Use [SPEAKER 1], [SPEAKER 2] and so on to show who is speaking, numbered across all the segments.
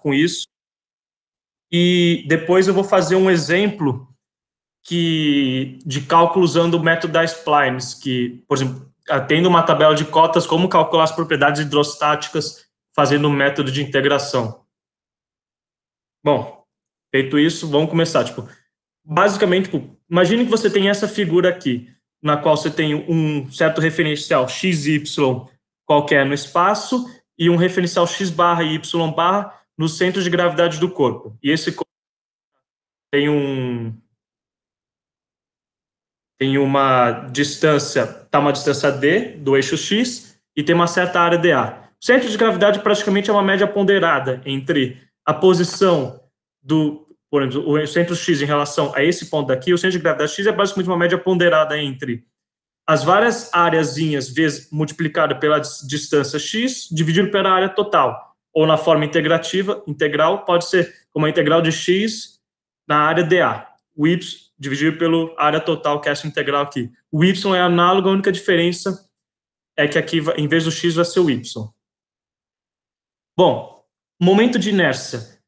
[SPEAKER 1] com isso. E depois eu vou fazer um exemplo de cálculo usando o método da splines, que, por exemplo, tendo uma tabela de cotas, como calcular as propriedades hidrostáticas fazendo um método de integração. Bom, feito isso, vamos começar. Basicamente, imagine que você tem essa figura aqui, na qual você tem um certo referencial x, y qualquer no espaço e um referencial x barra e y barra no centro de gravidade do corpo. E esse corpo tem uma distância, uma distância d do eixo x e tem uma certa área dA. O centro de gravidade praticamente é uma média ponderada entre a posição por exemplo, o centro x em relação a esse ponto daqui. O centro de gravidade x é basicamente uma média ponderada entre as várias áreazinhas vezes multiplicada pela distância x dividido pela área total. Ou na forma integrativa, integral, pode ser como a integral de x na área dA. O y dividido pela área total, que é essa integral aqui. O y é análogo, a única diferença é que aqui, em vez do x, vai ser o y. Bom, momento de inércia.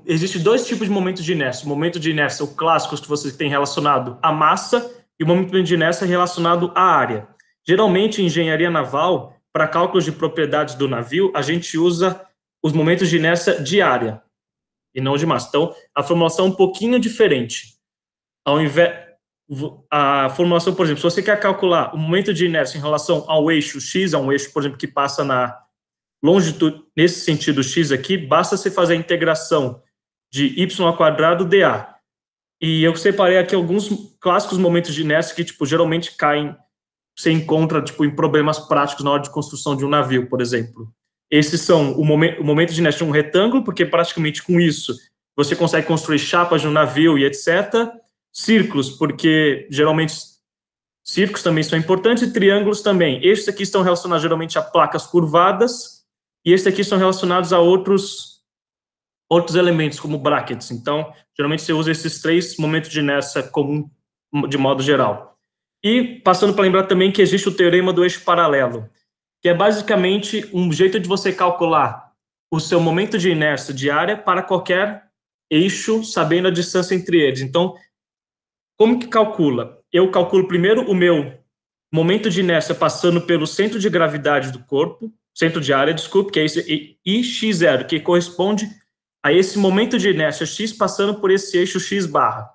[SPEAKER 1] Existem dois tipos de momentos de inércia. O momento de inércia, o clássico que você tem relacionado à massa, e o momento de inércia relacionado à área. Geralmente, em engenharia naval, para cálculos de propriedades do navio, a gente usa os momentos de inércia de área e não de massa. Então, a formulação é um pouquinho diferente. A formulação, por exemplo, se você quer calcular o momento de inércia em relação ao eixo x, é um eixo, por exemplo, que passa na longitude, nesse sentido x aqui, basta você fazer a integração de y² dA. E eu separei aqui alguns clássicos momentos de inércia que, geralmente caem, você encontra, em problemas práticos na hora de construção de um navio, por exemplo. Esses são o momento de inércia de um retângulo, porque praticamente com isso você consegue construir chapas de um navio e etc. Círculos, porque geralmente círculos também são importantes, e triângulos também. Estes aqui estão relacionados geralmente a placas curvadas, e estes aqui são relacionados a outros elementos, como brackets. Então, geralmente você usa esses três momentos de inércia comum, de modo geral. E, passando para lembrar também que existe o teorema do eixo paralelo, que é basicamente um jeito de você calcular o seu momento de inércia de área para qualquer eixo, sabendo a distância entre eles. Então, como que calcula? Eu calculo primeiro o meu momento de inércia passando pelo centro de gravidade do corpo, centro de área, desculpe, que é esse ix0, que corresponde a esse momento de inércia x passando por esse eixo x barra.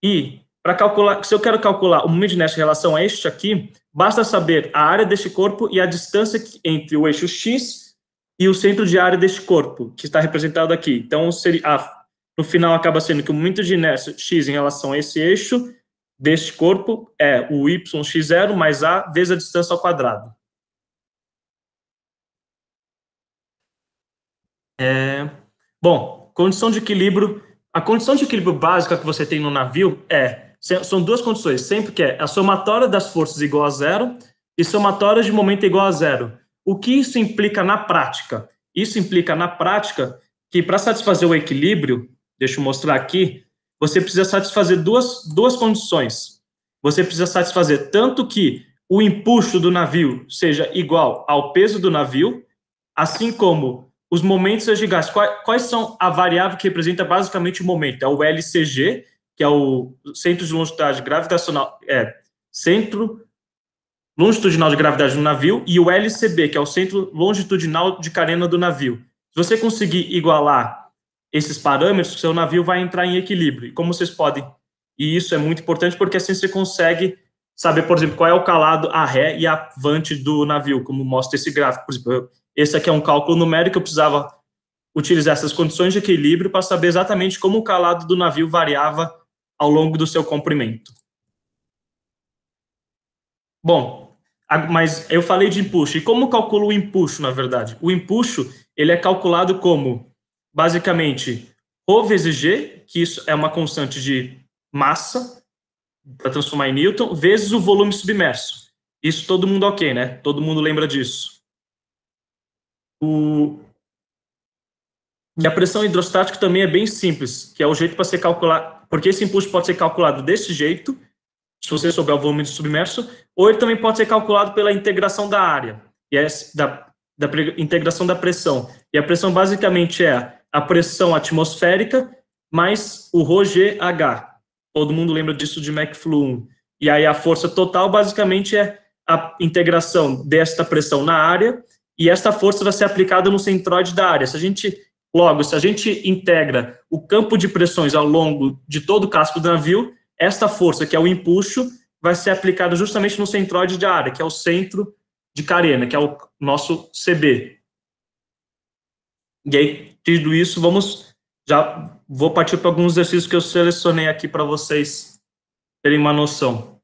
[SPEAKER 1] E, para calcular, se eu quero calcular o momento de inércia em relação a este aqui, basta saber a área deste corpo e a distância entre o eixo x e o centro de área deste corpo, que está representado aqui. Então, no final, acaba sendo que o momento de inércia x em relação a esse eixo deste corpo é o yx0 mais a vezes a distância ao quadrado. Bom, condição de equilíbrio. A condição de equilíbrio básica que você tem no navio são duas condições, sempre que é a somatória das forças igual a zero e somatória de momento igual a zero. O que isso implica na prática? Isso implica na prática que, para satisfazer o equilíbrio, deixa eu mostrar aqui, você precisa satisfazer duas condições. Você precisa satisfazer tanto que o empuxo do navio seja igual ao peso do navio, assim como os momentos gigantes. Quais são a variável que representa basicamente o momento? É o LCG, que é o centro de longitudinal gravitacional, centro longitudinal de gravidade do navio, e o LCB, que é o centro longitudinal de carena do navio. Se você conseguir igualar esses parâmetros, seu navio vai entrar em equilíbrio. E como vocês podem, e isso é muito importante porque assim você consegue saber, por exemplo, qual é o calado a ré e a avante do navio, como mostra esse gráfico. Por exemplo, esse aqui é um cálculo numérico, eu precisava utilizar essas condições de equilíbrio para saber exatamente como o calado do navio variava ao longo do seu comprimento. Bom, mas eu falei de empuxo. E como calculo o empuxo, na verdade? O empuxo, ele é calculado como, basicamente, ρ vezes g, que isso é uma constante de massa, para transformar em Newton, vezes o volume submerso. Isso todo mundo ok, né? Todo mundo lembra disso. E a pressão hidrostática também é bem simples, que é o jeito para você calcular, porque esse empuxo pode ser calculado desse jeito, se você souber o volume submerso, ou ele também pode ser calculado pela integração da área, e da integração da pressão, E a pressão basicamente é a pressão atmosférica mais o ρgh. Todo mundo lembra disso de McFlu 1. E aí a força total basicamente é a integração desta pressão na área, e esta força vai ser aplicada no centroide da área. Se a gente integra o campo de pressões ao longo de todo o casco do navio, esta força, que é o empuxo, vai ser aplicada justamente no centroide da área, que é o centro de carena, que é o nosso CB. E aí, tido isso, já vou partir para alguns exercícios que eu selecionei aqui para vocês terem uma noção.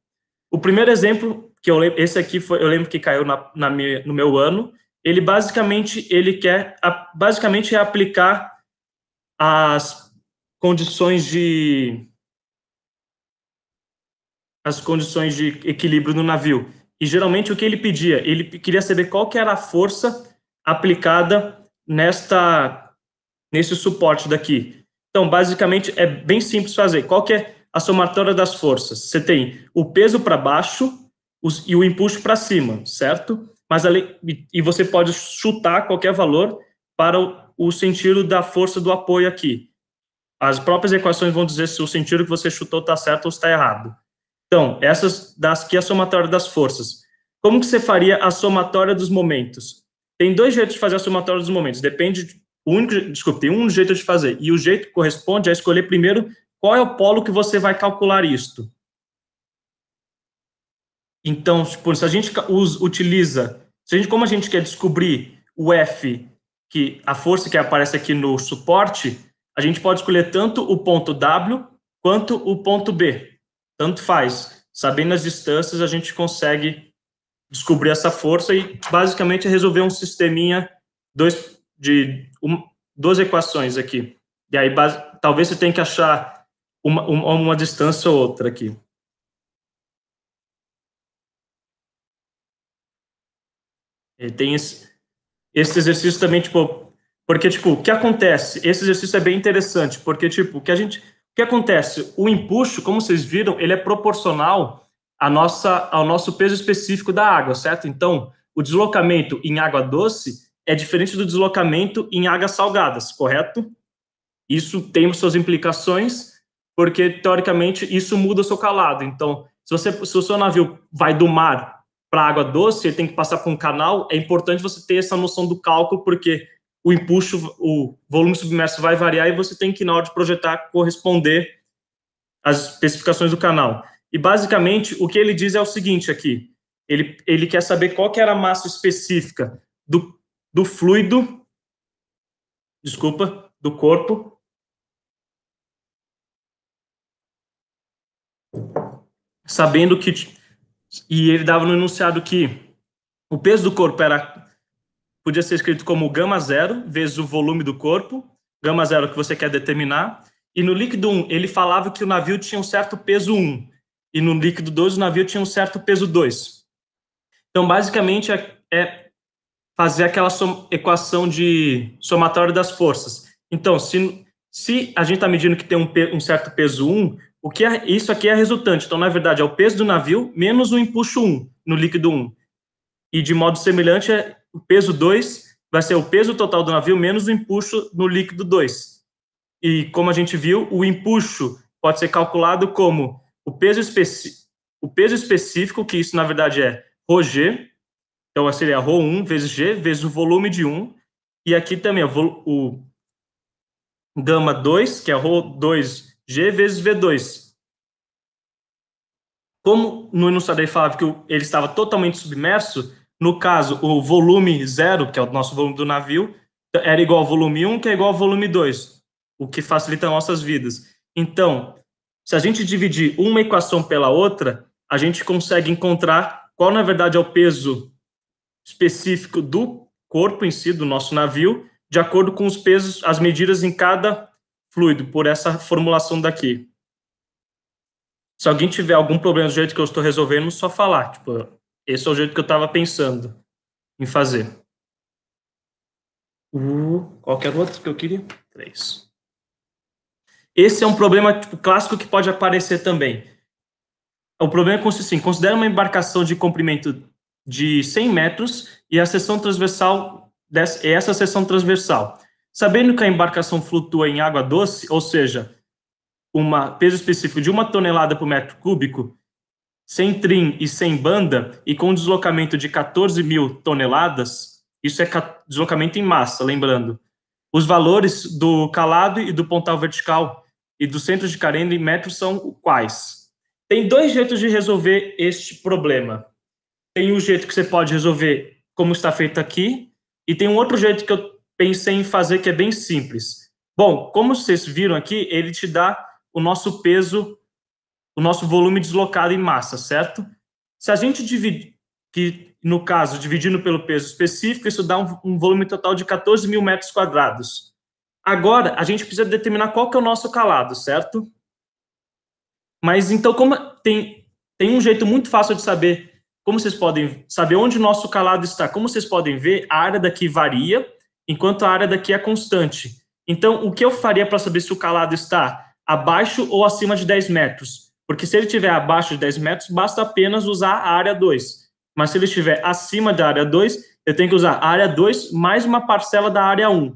[SPEAKER 1] O primeiro exemplo, esse aqui eu lembro que caiu no meu ano, ele basicamente é aplicar as condições de equilíbrio no navio. E geralmente o que ele pedia? Ele queria saber qual que era a força aplicada nesse suporte daqui. Então, basicamente, é bem simples fazer. Qual que é a somatória das forças? Você tem o peso para baixo e o empuxo para cima, certo? E você pode chutar qualquer valor para o sentido da força do apoio aqui. As próprias equações vão dizer se o sentido que você chutou está certo ou está errado. Então, aqui é a somatória das forças. Como que você faria a somatória dos momentos? Tem dois jeitos de fazer a somatória dos momentos. Tem um jeito de fazer. E o jeito que corresponde é escolher primeiro qual é o polo que você vai calcular isto. Então, tipo, se a gente como a gente quer descobrir o F, a força que aparece aqui no suporte, a gente pode escolher tanto o ponto W quanto o ponto B. Tanto faz. Sabendo as distâncias, a gente consegue descobrir essa força e, basicamente, resolver um sisteminha, duas equações aqui. E aí, talvez você tenha que achar uma distância ou outra aqui. E tem esse exercício também, tipo, porque, tipo, o que acontece? Esse exercício é bem interessante, porque, tipo, o que acontece? O empuxo, como vocês viram, ele é proporcional ao nosso peso específico da água, certo? Então, o deslocamento em água doce é diferente do deslocamento em águas salgadas, correto? Isso tem suas implicações, porque, teoricamente, isso muda o seu calado. Então, se o seu navio vai do mar para água doce, ele tem que passar por um canal, é importante você ter essa noção do cálculo, porque o empuxo, o volume submerso vai variar e você tem que, na hora de projetar, corresponder às especificações do canal. E, basicamente, o que ele diz é o seguinte aqui, ele quer saber qual que era a massa específica do fluido, do corpo, sabendo que... E ele dava no enunciado que o peso do corpo podia ser escrito como γ0 vezes o volume do corpo, γ0 que você quer determinar, e no líquido 1 ele falava que o navio tinha um certo peso 1, e no líquido 2 o navio tinha um certo peso 2. Então, basicamente, é fazer aquela equação de somatória das forças. Então, se a gente está medindo que tem um certo peso 1, isso aqui é a resultante. Então, na verdade, é o peso do navio menos o empuxo 1 no líquido 1. E, de modo semelhante, o peso 2 vai ser o peso total do navio menos o empuxo no líquido 2. E, como a gente viu, o empuxo pode ser calculado como o peso específico, que isso, na verdade, é ρg. Então, seria ρ1 vezes g, vezes o volume de 1. E aqui também o γ2, que é ρ2g vezes v2. Como no enunciado ele falava que ele estava totalmente submerso, no caso, o volume 0, que é o nosso volume do navio, era igual ao volume 1, que é igual ao volume 2, o que facilita nossas vidas. Então, se a gente dividir uma equação pela outra, a gente consegue encontrar qual, na verdade, é o peso específico do corpo em si, do nosso navio, de acordo com os pesos, as medidas em cada fluido, por essa formulação daqui. Se alguém tiver algum problema do jeito que eu estou resolvendo, só falar. Tipo, esse é o jeito que eu estava pensando em fazer. Qualquer outro que eu queria? 3. Esse é um problema clássico que pode aparecer também. O problema consiste em considera uma embarcação de comprimento de 100 metros e a seção transversal essa seção transversal. Sabendo que a embarcação flutua em água doce, ou seja, um peso específico de 1 tonelada por metro cúbico, sem trim e sem banda, e com deslocamento de 14.000 toneladas, isso é deslocamento em massa, lembrando. Os valores do calado e do pontal vertical e do centro de carena em metros são quais? Tem 2 jeitos de resolver este problema. Tem um jeito que você pode resolver como está feito aqui, e tem um outro jeito que eu pensei em fazer que é bem simples. Bom, como vocês viram aqui, ele te dá o nosso peso, o nosso volume deslocado em massa, certo? Se a gente dividir, que no caso, dividindo pelo peso específico, isso dá um volume total de 14.000 metros quadrados. Agora, a gente precisa determinar qual que é o nosso calado, certo? Mas então, como tem um jeito muito fácil de saber, como vocês podem saber onde o nosso calado está. Como vocês podem ver, a área daqui varia, enquanto a área daqui é constante. Então, o que eu faria para saber se o calado está abaixo ou acima de 10 metros? Porque se ele estiver abaixo de 10 metros, basta apenas usar a área 2. Mas se ele estiver acima da área 2, eu tenho que usar a área 2 mais uma parcela da área 1.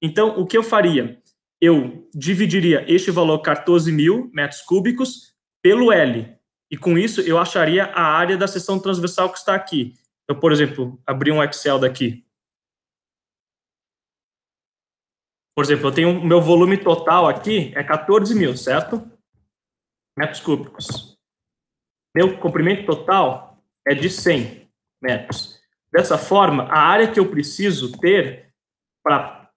[SPEAKER 1] Então, o que eu faria? Eu dividiria este valor, 14.000 metros cúbicos, pelo L. E com isso, eu acharia a área da seção transversal que está aqui. Eu, por exemplo, abri um Excel daqui. Por exemplo, eu tenho o meu volume total aqui, é 14.000, certo? Metros cúbicos. Meu comprimento total é de 100 metros. Dessa forma, a área que eu preciso ter para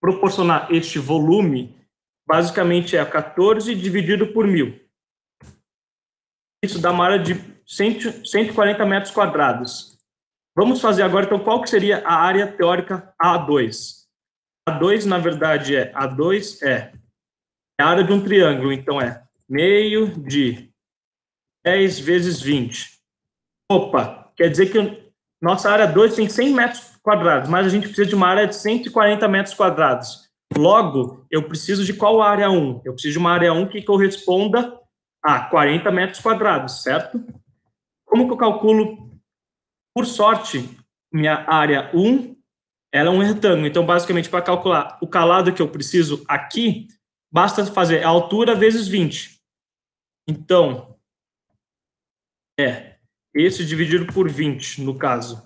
[SPEAKER 1] proporcionar este volume, basicamente é 14 dividido por 1.000. Isso dá uma área de 140 metros quadrados. Vamos fazer agora, então, qual que seria a área teórica A2? A2, na verdade, A2 é a área de um triângulo, então é meio de 10 vezes 20. Opa, quer dizer que nossa área 2 tem 100 metros quadrados, mas a gente precisa de uma área de 140 metros quadrados. Logo, eu preciso de qual área 1? Eu preciso de uma área 1 que corresponda a 40 metros quadrados, certo? Como que eu calculo? Por sorte, minha área 1, ela é um retângulo. Então, basicamente, para calcular o calado que eu preciso aqui, basta fazer a altura vezes 20. Então, esse dividido por 20, no caso.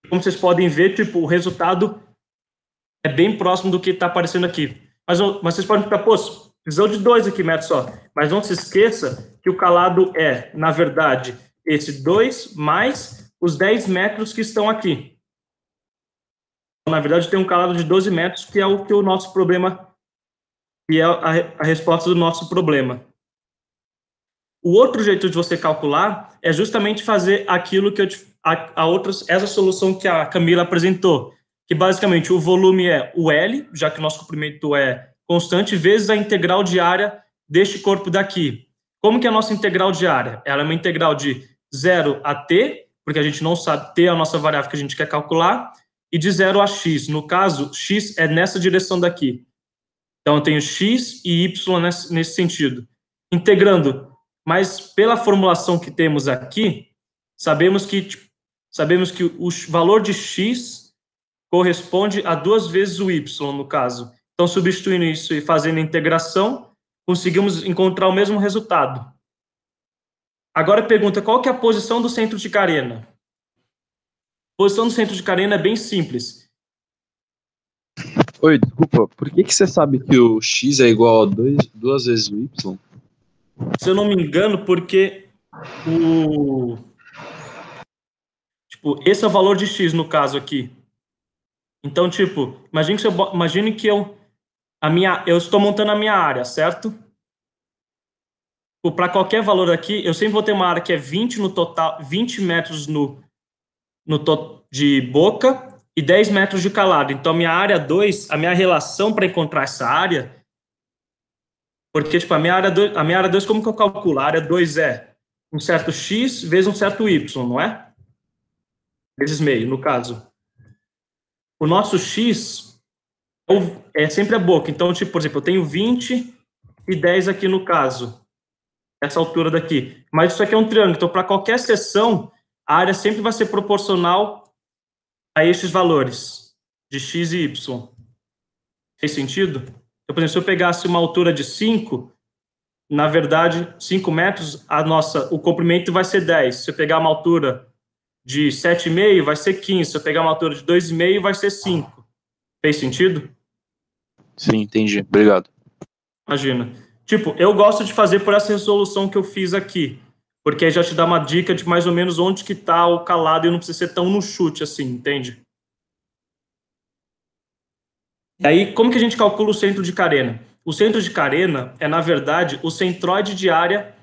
[SPEAKER 1] Como vocês podem ver, tipo, o resultado é bem próximo do que está aparecendo aqui. Mas vocês podem ficar, pô, precisou de 2 aqui, metros só. Mas não se esqueça que o calado é, na verdade, esse 2 mais os 10 metros que estão aqui. Na verdade, tem um calado de 12 metros, que é o que o nosso problema, que é a resposta do nosso problema. O outro jeito de você calcular é justamente fazer aquilo que essa solução que a Camila apresentou, que basicamente o volume é o L, já que o nosso comprimento é constante, vezes a integral de área deste corpo daqui. Como que é a nossa integral de área? Ela é uma integral de 0 a t, porque a gente não sabe, t é a nossa variável que a gente quer calcular, e de 0 a x. No caso, x é nessa direção daqui. Então, eu tenho x e y nesse sentido. Integrando, mas pela formulação que temos aqui, sabemos que o valor de x corresponde a 2 vezes o y, no caso. Então, substituindo isso e fazendo a integração, conseguimos encontrar o mesmo resultado. Agora pergunta, qual que é a posição do centro de carena? A posição do centro de carena é bem simples.
[SPEAKER 2] Oi, desculpa, por que você sabe que o x é igual a 2 vezes o y?
[SPEAKER 1] Se eu não me engano, porque esse é o valor de x no caso aqui. Então, tipo, imagine que eu estou montando a minha área, certo? Para qualquer valor aqui, eu sempre vou ter uma área que é 20 no total, 20 metros de boca e 10 metros de calado. Então, minha área 2, a minha relação para encontrar essa área, porque, tipo, a minha área 2, como que eu calculo? A área 2 é um certo x vezes um certo y, não é? Vezes meio, no caso. O nosso x é sempre a boca. Então, tipo, por exemplo, eu tenho 20 e 10 aqui no caso. Essa altura daqui. Mas isso aqui é um triângulo. Então, para qualquer seção, a área sempre vai ser proporcional a estes valores de x e y. Fez sentido? Então, por exemplo, se eu pegasse uma altura de 5, na verdade, 5 metros, o comprimento vai ser 10. Se eu pegar uma altura de 7,5, vai ser 15. Se eu pegar uma altura de 2,5, vai ser 5. Fez sentido?
[SPEAKER 2] Sim, entendi. Obrigado.
[SPEAKER 1] Imagina. Tipo, eu gosto de fazer por essa resolução que eu fiz aqui, porque aí já te dá uma dica de mais ou menos onde que tá o calado e não precisa ser tão no chute assim, entende? E aí, como que a gente calcula o centro de carena? O centro de carena é, na verdade, o centroide de área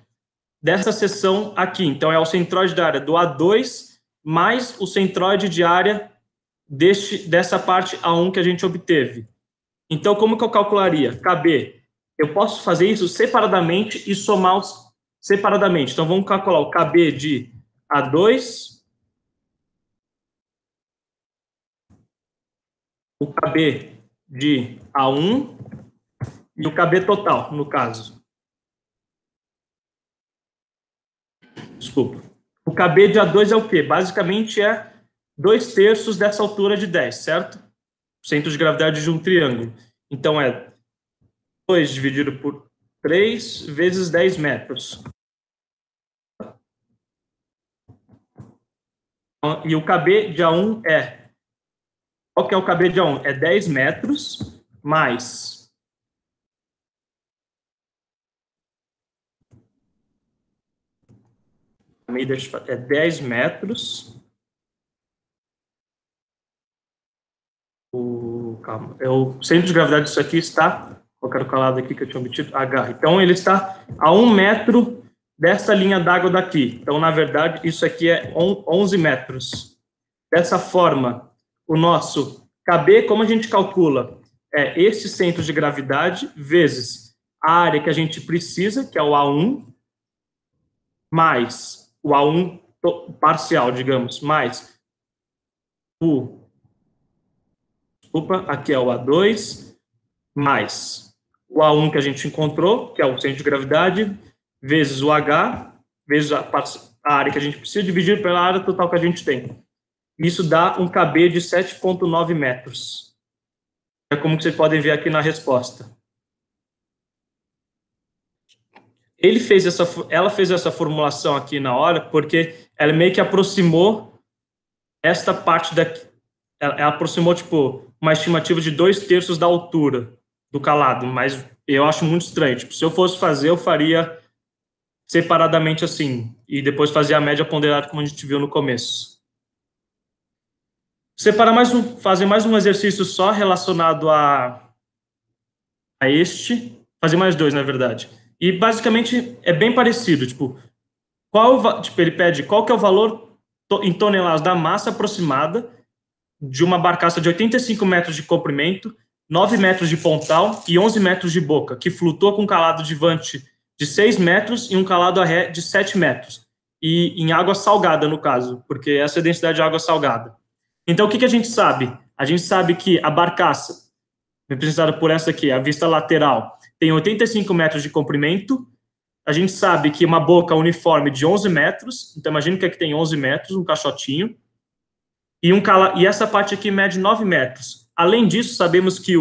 [SPEAKER 1] dessa seção aqui. Então, é o centroide de área do A2 mais o centroide de área dessa parte A1 que a gente obteve. Então, como que eu calcularia? KB. Eu posso fazer isso separadamente e somar separadamente. Então, vamos calcular o KB de A2, o KB de A1 e o KB total, no caso. Desculpa. O KB de A2 é o quê? Basicamente é 2/3 dessa altura de 10, certo? O centro de gravidade de um triângulo. Então, é 2 dividido por 3 vezes 10 metros. E o KB de A1 é... Qual que é o KB de A1? É 10 metros mais... É 10 metros... Calma. O centro de gravidade disso aqui está... Qual era o calado aqui que eu tinha obtido? H. Então, ele está a 1 metro desta linha d'água daqui. Então, na verdade, isso aqui é 11 metros. Dessa forma, o nosso KB, como a gente calcula? É este centro de gravidade vezes a área que a gente precisa, que é o A1, mais o A1 parcial, digamos, mais aqui é o A2, mais o A1 que a gente encontrou, que é o centro de gravidade, vezes o H, vezes a área que a gente precisa, dividir pela área total que a gente tem. Isso dá um KB de 7,9 metros. É como que vocês podem ver aqui na resposta. Ela fez essa formulação aqui na hora porque ela meio que aproximou esta parte daqui. Ela aproximou, tipo, uma estimativa de 2/3 da altura do calado, mas eu acho muito estranho. Tipo, se eu fosse fazer, eu faria separadamente assim, e depois fazer a média ponderada como a gente viu no começo. Fazer mais um exercício só relacionado a este, fazer mais dois, na verdade. E basicamente é bem parecido, tipo, ele pede qual que é o valor em toneladas da massa aproximada de uma barcaça de 85 metros de comprimento, 9 metros de pontal e 11 metros de boca, que flutua com um calado de vante de 6 metros e um calado a ré de 7 metros. E em água salgada, no caso, porque essa é a densidade de água salgada. Então, o que a gente sabe? A gente sabe que a barcaça, representada por essa aqui, a vista lateral, tem 85 metros de comprimento. A gente sabe que uma boca uniforme de 11 metros, então imagina que aqui tem 11 metros, um caixotinho, e essa parte aqui mede 9 metros. Além disso, sabemos que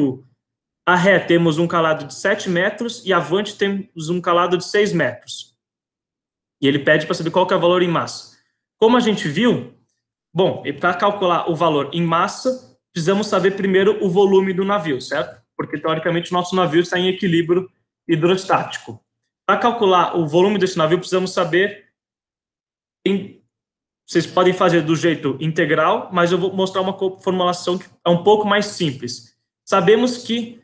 [SPEAKER 1] a ré temos um calado de 7 metros e avante temos um calado de 6 metros. E ele pede para saber qual que é o valor em massa. Como a gente viu, bom, para calcular o valor em massa, precisamos saber primeiro o volume do navio, certo? Porque, teoricamente, o nosso navio está em equilíbrio hidrostático. Para calcular o volume desse navio, precisamos saber... Vocês podem fazer do jeito integral, mas eu vou mostrar uma formulação que é um pouco mais simples. Sabemos que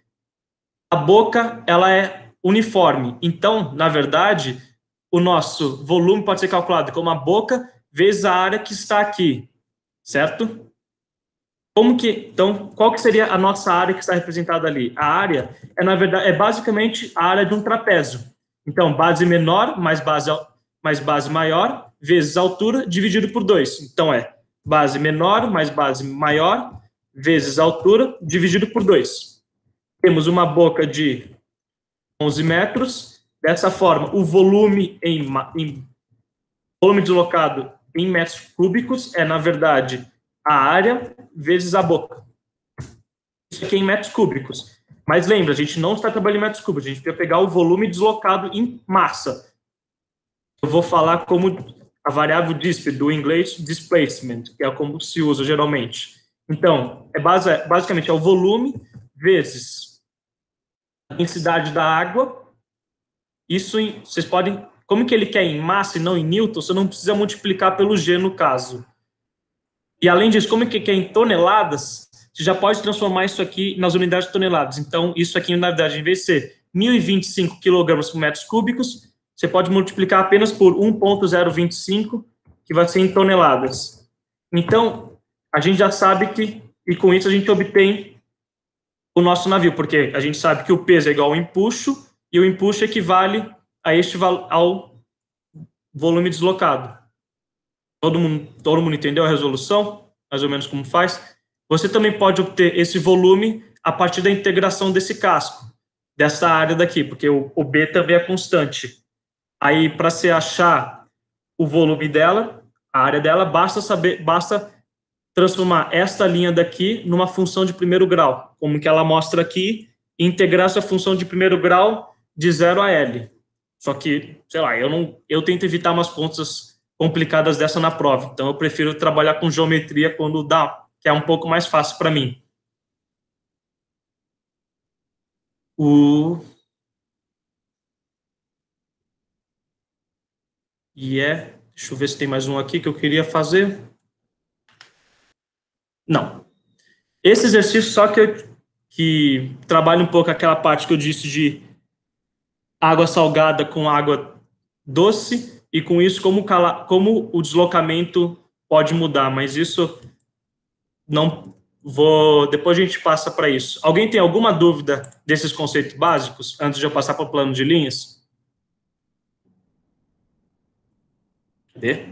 [SPEAKER 1] a boca ela é uniforme. Então, na verdade, o nosso volume pode ser calculado como a boca vezes a área que está aqui, certo? Então, qual que seria a nossa área que está representada ali? A área na verdade, é basicamente a área de um trapézio. Então, base menor mais base maior vezes altura dividido por 2. Então, é base menor mais base maior vezes altura dividido por 2. Temos uma boca de 11 metros. Dessa forma, o volume volume deslocado em metros cúbicos é, na verdade, a área vezes a boca. Isso aqui é em metros cúbicos. Mas lembra, a gente não está trabalhando em metros cúbicos, a gente vai pegar o volume deslocado em massa. Eu vou falar como a variável disp, do inglês displacement, que é como se usa geralmente. Então, basicamente é o volume vezes a densidade da água. Isso vocês podem... Como que ele quer em massa e não em newton, você não precisa multiplicar pelo G no caso. E além disso, como que quer em toneladas, você já pode transformar isso aqui nas unidades de toneladas. Então, isso aqui, na verdade, em vez de ser 1.025 kg por metros cúbicos, você pode multiplicar apenas por 1.025, que vai ser em toneladas. Então, a gente já sabe que, e com isso a gente obtém o nosso navio, porque a gente sabe que o peso é igual ao empuxo, e o empuxo equivale ao volume deslocado. Todo mundo entendeu a resolução? Mais ou menos como faz? Você também pode obter esse volume a partir da integração desse casco, dessa área daqui, porque o B também é constante. Aí, para você achar o volume dela, a área dela, basta transformar esta linha daqui numa função de primeiro grau, como que ela mostra aqui, e integrar essa função de primeiro grau de 0 a L. Só que, sei lá, eu tento evitar umas contas complicadas dessa na prova, então eu prefiro trabalhar com geometria quando dá, que é um pouco mais fácil para mim. Deixa eu ver se tem mais um aqui que eu queria fazer. Não. Esse exercício só que trabalha um pouco aquela parte que eu disse de água salgada com água doce, e com isso como o deslocamento pode mudar, mas isso não vou... Depois a gente passa para isso. Alguém tem alguma dúvida desses conceitos básicos, antes de eu passar para o plano de linhas? Cadê?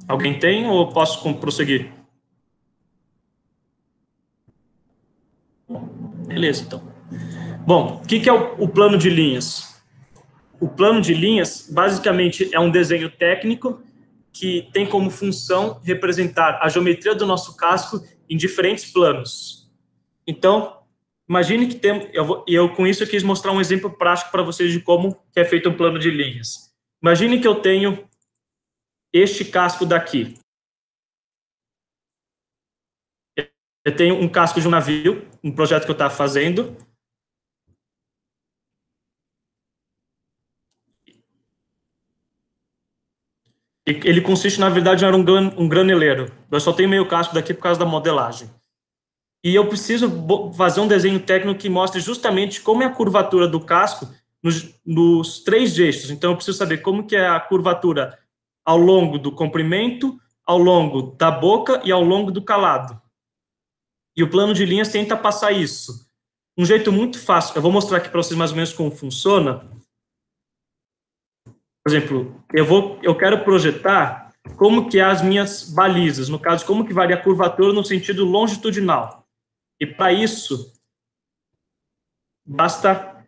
[SPEAKER 1] Alguém tem ou posso prosseguir? Beleza, então. Bom, o que é o plano de linhas? O plano de linhas, basicamente, é um desenho técnico que tem como função representar a geometria do nosso casco em diferentes planos. Então, imagine que com isso eu quis mostrar um exemplo prático para vocês de como que é feito um plano de linhas. Imagine que eu tenho este casco daqui. Eu tenho um casco de um navio, um projeto que eu estava fazendo. Ele consiste, na verdade, em um graneleiro. Eu só tenho meio casco daqui por causa da modelagem. E eu preciso fazer um desenho técnico que mostre justamente como é a curvatura do casco nos três eixos. Então, eu preciso saber como que é a curvatura ao longo do comprimento, ao longo da boca e ao longo do calado. E o plano de linhas tenta passar isso. Um jeito muito fácil, eu vou mostrar aqui para vocês mais ou menos como funciona. Por exemplo, eu quero projetar como que é as minhas balizas, no caso, como que varia a curvatura no sentido longitudinal. E para isso, basta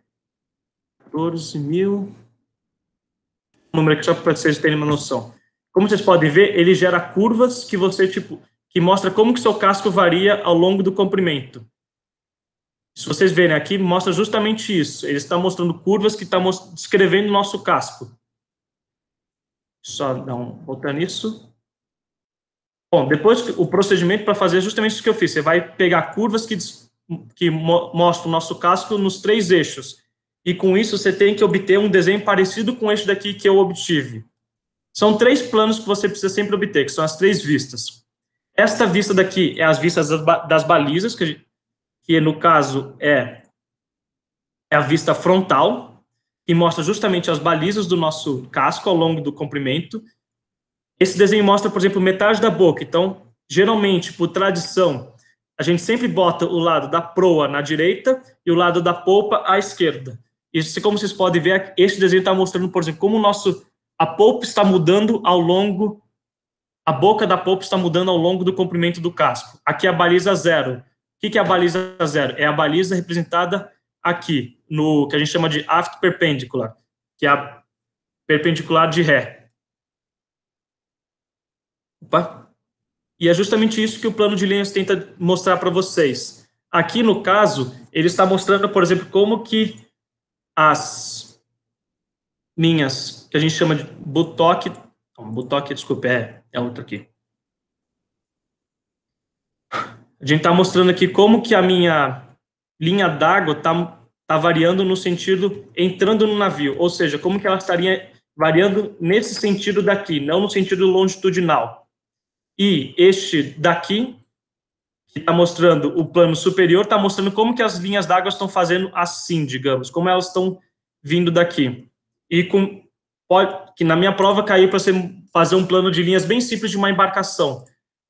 [SPEAKER 1] 14.000... número aqui só para vocês terem uma noção. Como vocês podem ver, ele gera curvas que mostra como que seu casco varia ao longo do comprimento. Se vocês verem aqui, mostra justamente isso. Ele está mostrando curvas que estão descrevendo o nosso casco. Só dar voltar nisso. Bom, depois o procedimento para fazer é justamente isso que eu fiz. Você vai pegar curvas que mostram o nosso casco nos três eixos. E com isso você tem que obter um desenho parecido com este daqui que eu obtive. São três planos que você precisa sempre obter, que são as três vistas. Esta vista daqui é as vistas das balizas, que no caso é a vista frontal, que mostra justamente as balizas do nosso casco ao longo do comprimento. Esse desenho mostra, por exemplo, metade da boca. Então, geralmente, por tradição, a gente sempre bota o lado da proa na direita e o lado da polpa à esquerda. Isso, como vocês podem ver, esse desenho está mostrando, por exemplo, como a polpa está mudando ao longo, a boca da polpa está mudando ao longo do comprimento do casco. Aqui é a baliza 0. O que é a baliza 0? É a baliza representada aqui, no que a gente chama de aft perpendicular, que é a perpendicular de ré. Opa. E é justamente isso que o plano de linhas tenta mostrar para vocês. Aqui, no caso, ele está mostrando, por exemplo, como que as linhas, que a gente chama de buttock, desculpa, é outro aqui. A gente está mostrando aqui como que a minha linha d'água tá variando no sentido entrando no navio, ou seja, como que ela estaria variando nesse sentido daqui, não no sentido longitudinal. E este daqui, que está mostrando o plano superior, está mostrando como que as linhas d'água estão fazendo assim, digamos, como elas estão vindo daqui. E que na minha prova caiu para fazer um plano de linhas bem simples de uma embarcação.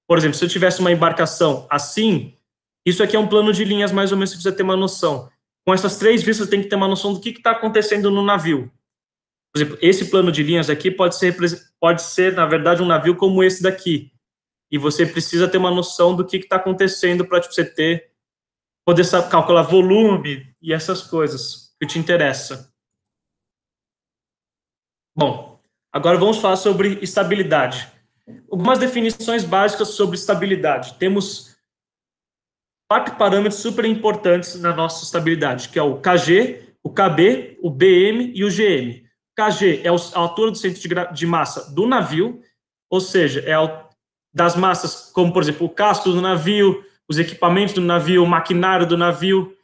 [SPEAKER 1] Por exemplo, se eu tivesse uma embarcação assim, isso aqui é um plano de linhas mais ou menos, você precisa ter uma noção. Com essas 3 vistas, você tem que ter uma noção do que está acontecendo no navio. Por exemplo, esse plano de linhas aqui pode ser, na verdade, um navio como esse daqui. E você precisa ter uma noção do que está acontecendo para você poder calcular volume e essas coisas que te interessam. Bom, agora vamos falar sobre estabilidade. Algumas definições básicas sobre estabilidade. Temos 4 parâmetros super importantes na nossa estabilidade, que é o KG, o KB, o BM e o GM. KG é a altura do centro de massa do navio, ou seja, das massas, como, por exemplo, o casco do navio, os equipamentos do navio, o maquinário do navio,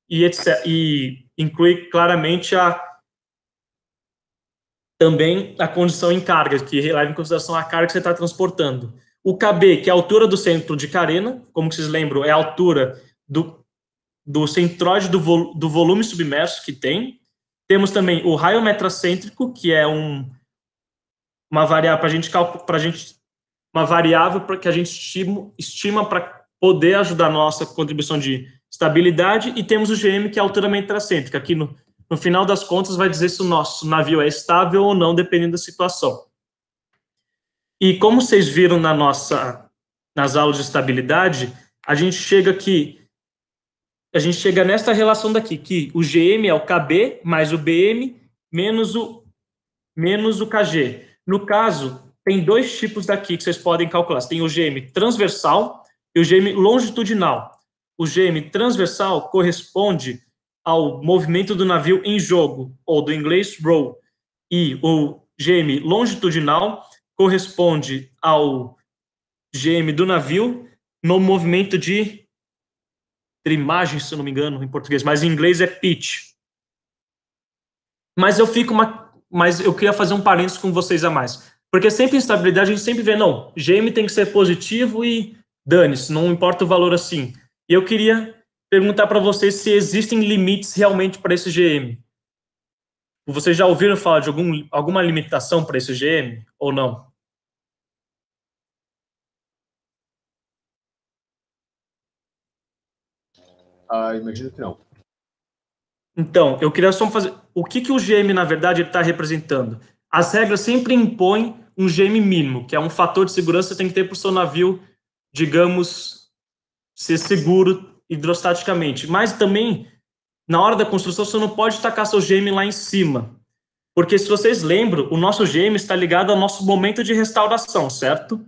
[SPEAKER 1] e etc. E inclui claramente também a condição em carga, que leva em consideração a carga que você está transportando. O KB, que é a altura do centro de carena, como vocês lembram, é a altura do centroide do volume submerso que tem. Temos também o raio metracêntrico, que é uma variável que a gente estima para poder ajudar a nossa contribuição de estabilidade, e temos o GM, que é a altura metracêntrica, que no final das contas vai dizer se o nosso navio é estável ou não, dependendo da situação. E como vocês viram nas aulas de estabilidade, a gente chega nesta relação daqui, que o GM é o KB mais o BM menos o KG. No caso, tem 2 tipos daqui que vocês podem calcular. Tem o GM transversal e o GM longitudinal. O GM transversal corresponde ao movimento do navio em jogo, ou do inglês row. E o GM longitudinal corresponde ao GM do navio no movimento de trimagem, se eu não me engano, em português, mas em inglês é pitch. Mas eu queria fazer um parênteses com vocês a mais. Porque sempre em estabilidade a gente sempre vê, não, GM tem que ser positivo e dane-se, não importa o valor assim. E eu queria perguntar para vocês se existem limites realmente para esse GM. Vocês já ouviram falar de alguma limitação para esse GM ou não?
[SPEAKER 3] Imagino que não.
[SPEAKER 1] Então, eu queria só fazer... O que o GM, na verdade, está representando? As regras sempre impõem um GM mínimo, que é um fator de segurança que você tem que ter para o seu navio, digamos, ser seguro hidrostaticamente. Mas também, na hora da construção, você não pode tacar seu GM lá em cima. Porque, se vocês lembram, o nosso GM está ligado ao nosso momento de restauração, certo?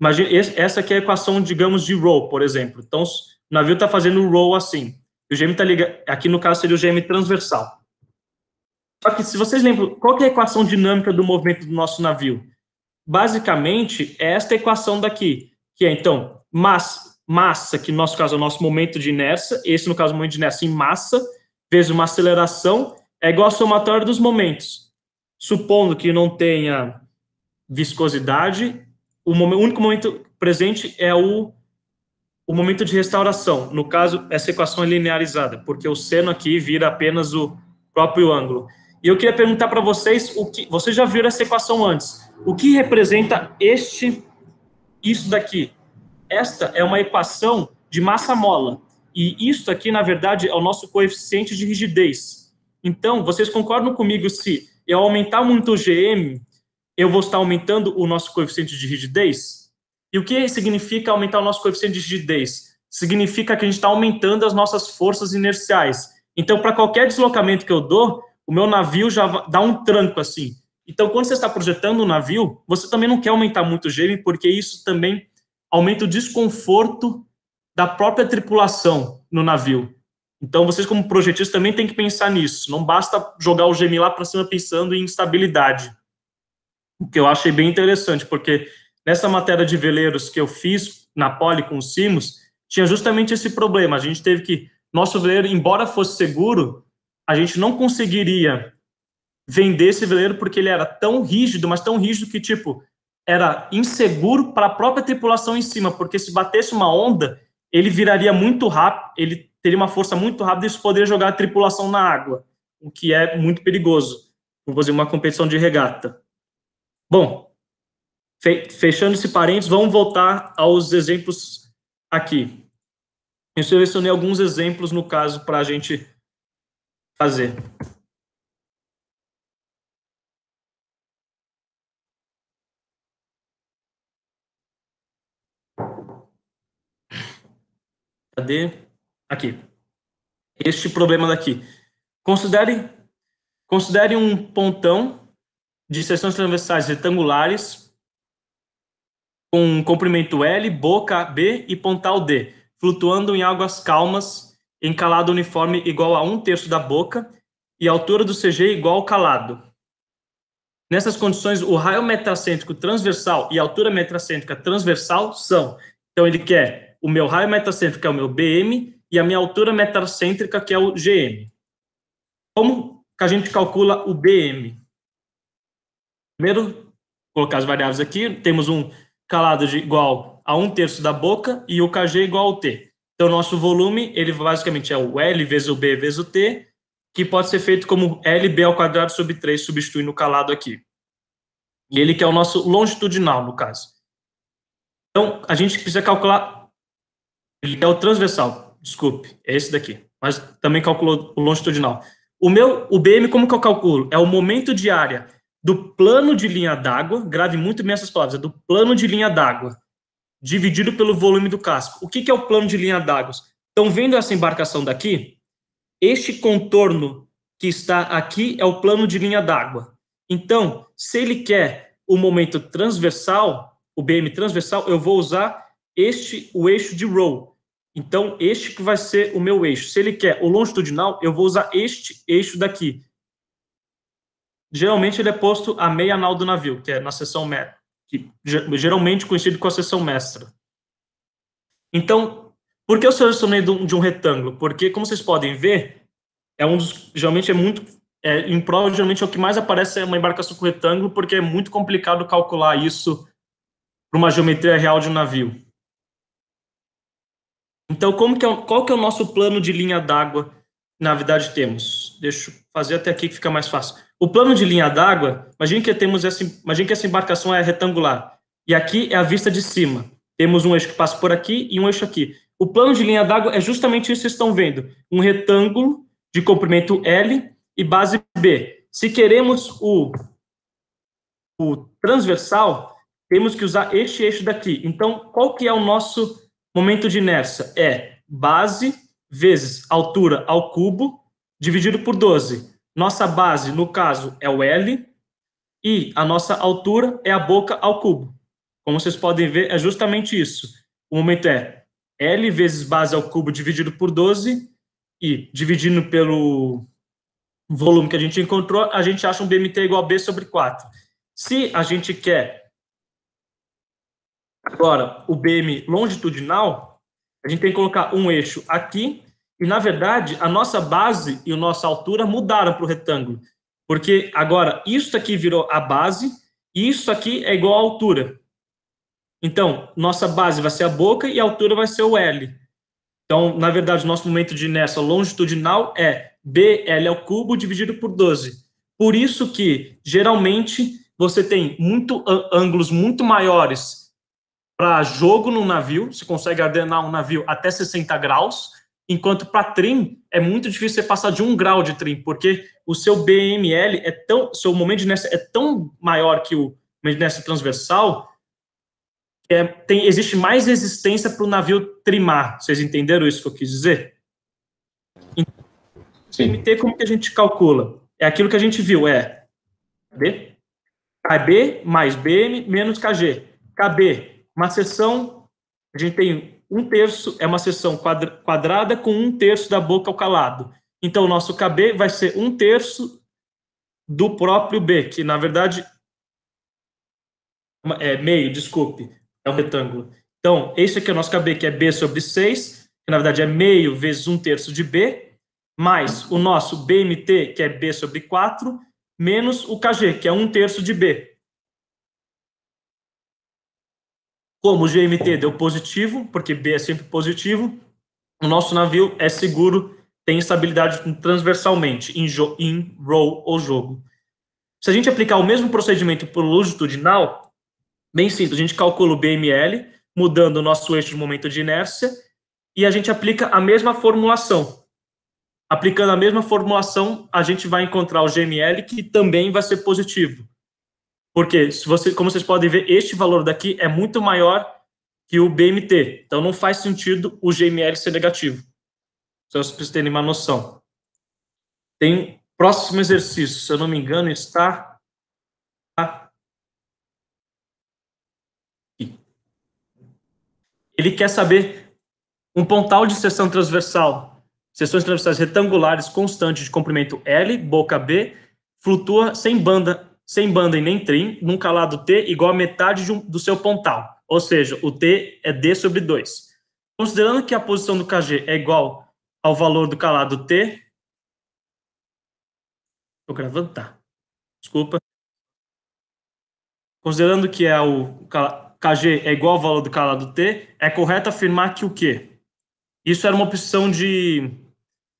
[SPEAKER 1] Imagina, essa aqui é a equação, digamos, de roll, por exemplo. Então, o navio está fazendo o roll assim. O GM está ligado... Aqui, no caso, seria o GM transversal. Só que, se vocês lembram, qual que é a equação dinâmica do movimento do nosso navio? Basicamente, é esta equação daqui, que é, então, massa, que no nosso caso é o nosso momento de inércia, esse, no caso, o momento de inércia em massa, vezes uma aceleração, é igual ao somatório dos momentos. Supondo que não tenha viscosidade, o único momento presente é o momento de restauração. No caso, essa equação é linearizada, porque o seno aqui vira apenas o próprio ângulo. E eu queria perguntar para vocês, vocês já viram essa equação antes, o que representa isso daqui? Esta é uma equação de massa-mola, e isso aqui, na verdade, é o nosso coeficiente de rigidez. Então, vocês concordam comigo se eu aumentar muito o GM, eu vou estar aumentando o nosso coeficiente de rigidez? E o que significa aumentar o nosso coeficiente de rigidez? Significa que a gente está aumentando as nossas forças inerciais. Então, para qualquer deslocamento que eu dou, o meu navio já dá um tranco assim. Então, quando você está projetando um navio, você também não quer aumentar muito o GM, porque isso também aumenta o desconforto da própria tripulação no navio. Então, vocês como projetistas também têm que pensar nisso. Não basta jogar o GMI lá para cima pensando em instabilidade. O que eu achei bem interessante, porque nessa matéria de veleiros que eu fiz na Poli com o Simos, tinha justamente esse problema. A gente teve que... Nosso veleiro, embora fosse seguro, a gente não conseguiria vender esse veleiro porque ele era tão rígido, mas tão rígido que, tipo, era inseguro para a própria tripulação em cima, porque se batesse uma onda, ele viraria muito rápido, ele teria uma força muito rápida e isso poderia jogar a tripulação na água, o que é muito perigoso. Vou fazer uma competição de regata. Bom, fechando esse parênteses, vamos voltar aos exemplos aqui. Eu selecionei alguns exemplos, no caso, para a gente fazer. Cadê? Aqui. Este problema daqui. Considere um pontão de seções transversais retangulares com comprimento L, boca B e pontal D, flutuando em águas calmas, em calado uniforme igual a 1/3 da boca e a altura do CG igual ao calado. Nessas condições, o raio metracêntrico transversal e a altura metracêntrica transversal são... Então, ele quer o meu raio metracêntrico, que é o meu BM, e a minha altura metracêntrica, que é o GM. Como que a gente calcula o BM? Primeiro, colocar as variáveis aqui. Temos um calado igual a 1/3 da boca e o KG igual ao T. Então, nosso volume, ele basicamente é o L vezes o B vezes o T, que pode ser feito como LB ao quadrado sobre 3, substituindo o calado aqui. E ele que é o nosso longitudinal, no caso. Então, a gente precisa calcular... Ele é o transversal, desculpe, é esse daqui. Mas também calculou o longitudinal. O BM, como que eu calculo? É o momento de área do plano de linha d'água, grave muito bem essas palavras, é do plano de linha d'água, dividido pelo volume do casco. O que é o plano de linha d'água? Estão vendo essa embarcação daqui? Este contorno que está aqui é o plano de linha d'água. Então, se ele quer o momento transversal, o BM transversal, eu vou usar o eixo de Rho. Então, este que vai ser o meu eixo. Se ele quer o longitudinal, eu vou usar este eixo daqui. Geralmente, ele é posto a meia nau do navio, que é na seção mestra, que geralmente conhecido com a seção mestra. Então, por que eu selecionei de um retângulo? Porque, como vocês podem ver, geralmente é muito... em prova, geralmente, é o que mais aparece é uma embarcação com retângulo, porque é muito complicado calcular isso para uma geometria real de um navio. Então, qual que é o nosso plano de linha d'água na verdade temos? Deixa eu fazer até aqui que fica mais fácil. O plano de linha d'água, imagine que essa embarcação é retangular. E aqui é a vista de cima. Temos um eixo que passa por aqui e um eixo aqui. O plano de linha d'água é justamente isso que vocês estão vendo. Um retângulo de comprimento L e base B. Se queremos o transversal, temos que usar este eixo daqui. Então, qual que é o nosso momento de inércia? É base vezes altura ao cubo, dividido por 12. Nossa base, no caso, é o L, e a nossa altura é a boca ao cubo. Como vocês podem ver, é justamente isso. O momento é L vezes base ao cubo dividido por 12, e dividindo pelo volume que a gente encontrou, a gente acha um BMT igual a B sobre 4. Se a gente quer agora o BM longitudinal, a gente tem que colocar um eixo aqui, e na verdade a nossa base e a nossa altura mudaram para o retângulo, porque agora isso aqui virou a base, e isso aqui é igual à altura. Então, nossa base vai ser a boca e a altura vai ser o L. Então, na verdade, nosso momento de inércia longitudinal é BL ao cubo dividido por 12. Por isso que, geralmente, você tem ângulos muito maiores para jogo no navio, você consegue ordenar um navio até 60 graus, enquanto para trim é muito difícil você passar de 1 grau de trim, porque o seu BML seu momento de inércia é tão maior que o momento de inércia transversal, existe mais resistência para o navio trimar. Vocês entenderam isso que eu quis dizer? Sim. BMT, como que a gente calcula? É aquilo que a gente viu, KB mais BM menos KG. KB, uma seção a gente tem 1/3, é uma seção quadrada com 1/3 da boca ao calado. Então, o nosso KB vai ser 1/3 do próprio B, que, na verdade, é meio, desculpe, é um retângulo. Então, esse aqui é o nosso KB, que é B sobre 6, que, na verdade, é meio vezes 1/3 de B, mais o nosso BMT, que é B sobre 4, menos o KG, que é 1/3 de B. Como o GMT deu positivo, porque B é sempre positivo, o nosso navio é seguro, tem estabilidade transversalmente, em roll ou jogo. Se a gente aplicar o mesmo procedimento para o longitudinal, bem simples, a gente calcula o BML, mudando o nosso eixo de momento de inércia, e a gente aplica a mesma formulação. Aplicando a mesma formulação, a gente vai encontrar o GML, que também vai ser positivo. Porque, como vocês podem ver, este valor daqui é muito maior que o BMT. Então, não faz sentido o GML ser negativo. Só para vocês terem uma noção. Tem próximo exercício, se eu não me engano, está aqui. Ele quer saber um pontal de seção transversal, seções transversais retangulares constantes de comprimento L, boca B, flutua sem banda e nem trim, num calado T igual a metade do seu pontal. Ou seja, o T é D sobre 2. Considerando que a posição do KG é igual ao valor do calado T... Estou gravando? Tá. Desculpa. Considerando que o KG é igual ao valor do calado T, é correto afirmar que o quê? Isso era uma opção de...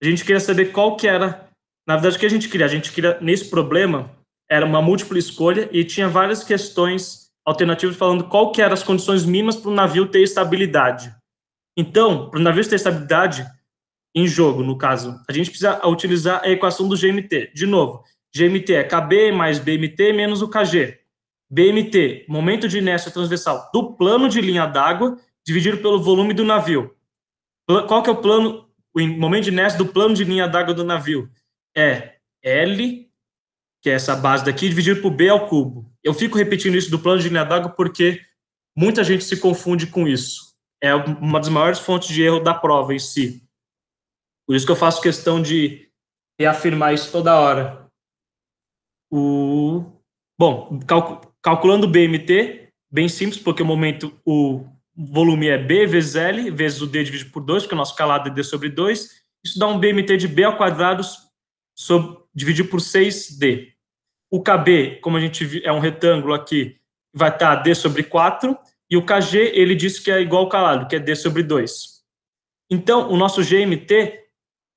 [SPEAKER 1] A gente queria saber qual que era... Na verdade, o que a gente queria? A gente queria, nesse problema, era uma múltipla escolha e tinha várias questões alternativas falando qual que eram as condições mínimas para o navio ter estabilidade. Então, para o navio ter estabilidade em jogo, no caso, a gente precisa utilizar a equação do GMT. De novo, GMT é KB mais BMT menos o KG. BMT, momento de inércia transversal do plano de linha d'água, dividido pelo volume do navio. Qual que é o momento de inércia do plano de linha d'água do navio? É L, que é essa base daqui, dividido por B ao cubo. Eu fico repetindo isso do plano de linha d'água porque muita gente se confunde com isso. É uma das maiores fontes de erro da prova em si. Por isso que eu faço questão de reafirmar isso toda hora. Bom, calculando o BMT, bem simples, porque o volume é B vezes L, vezes o D dividido por 2, porque o nosso calado é D sobre 2. Isso dá um BMT de B ao quadrado dividido por 6D. O KB, como a gente viu, é um retângulo aqui, vai estar D sobre 4, e o KG, ele disse que é igual ao calado, que é D sobre 2. Então, o nosso GMT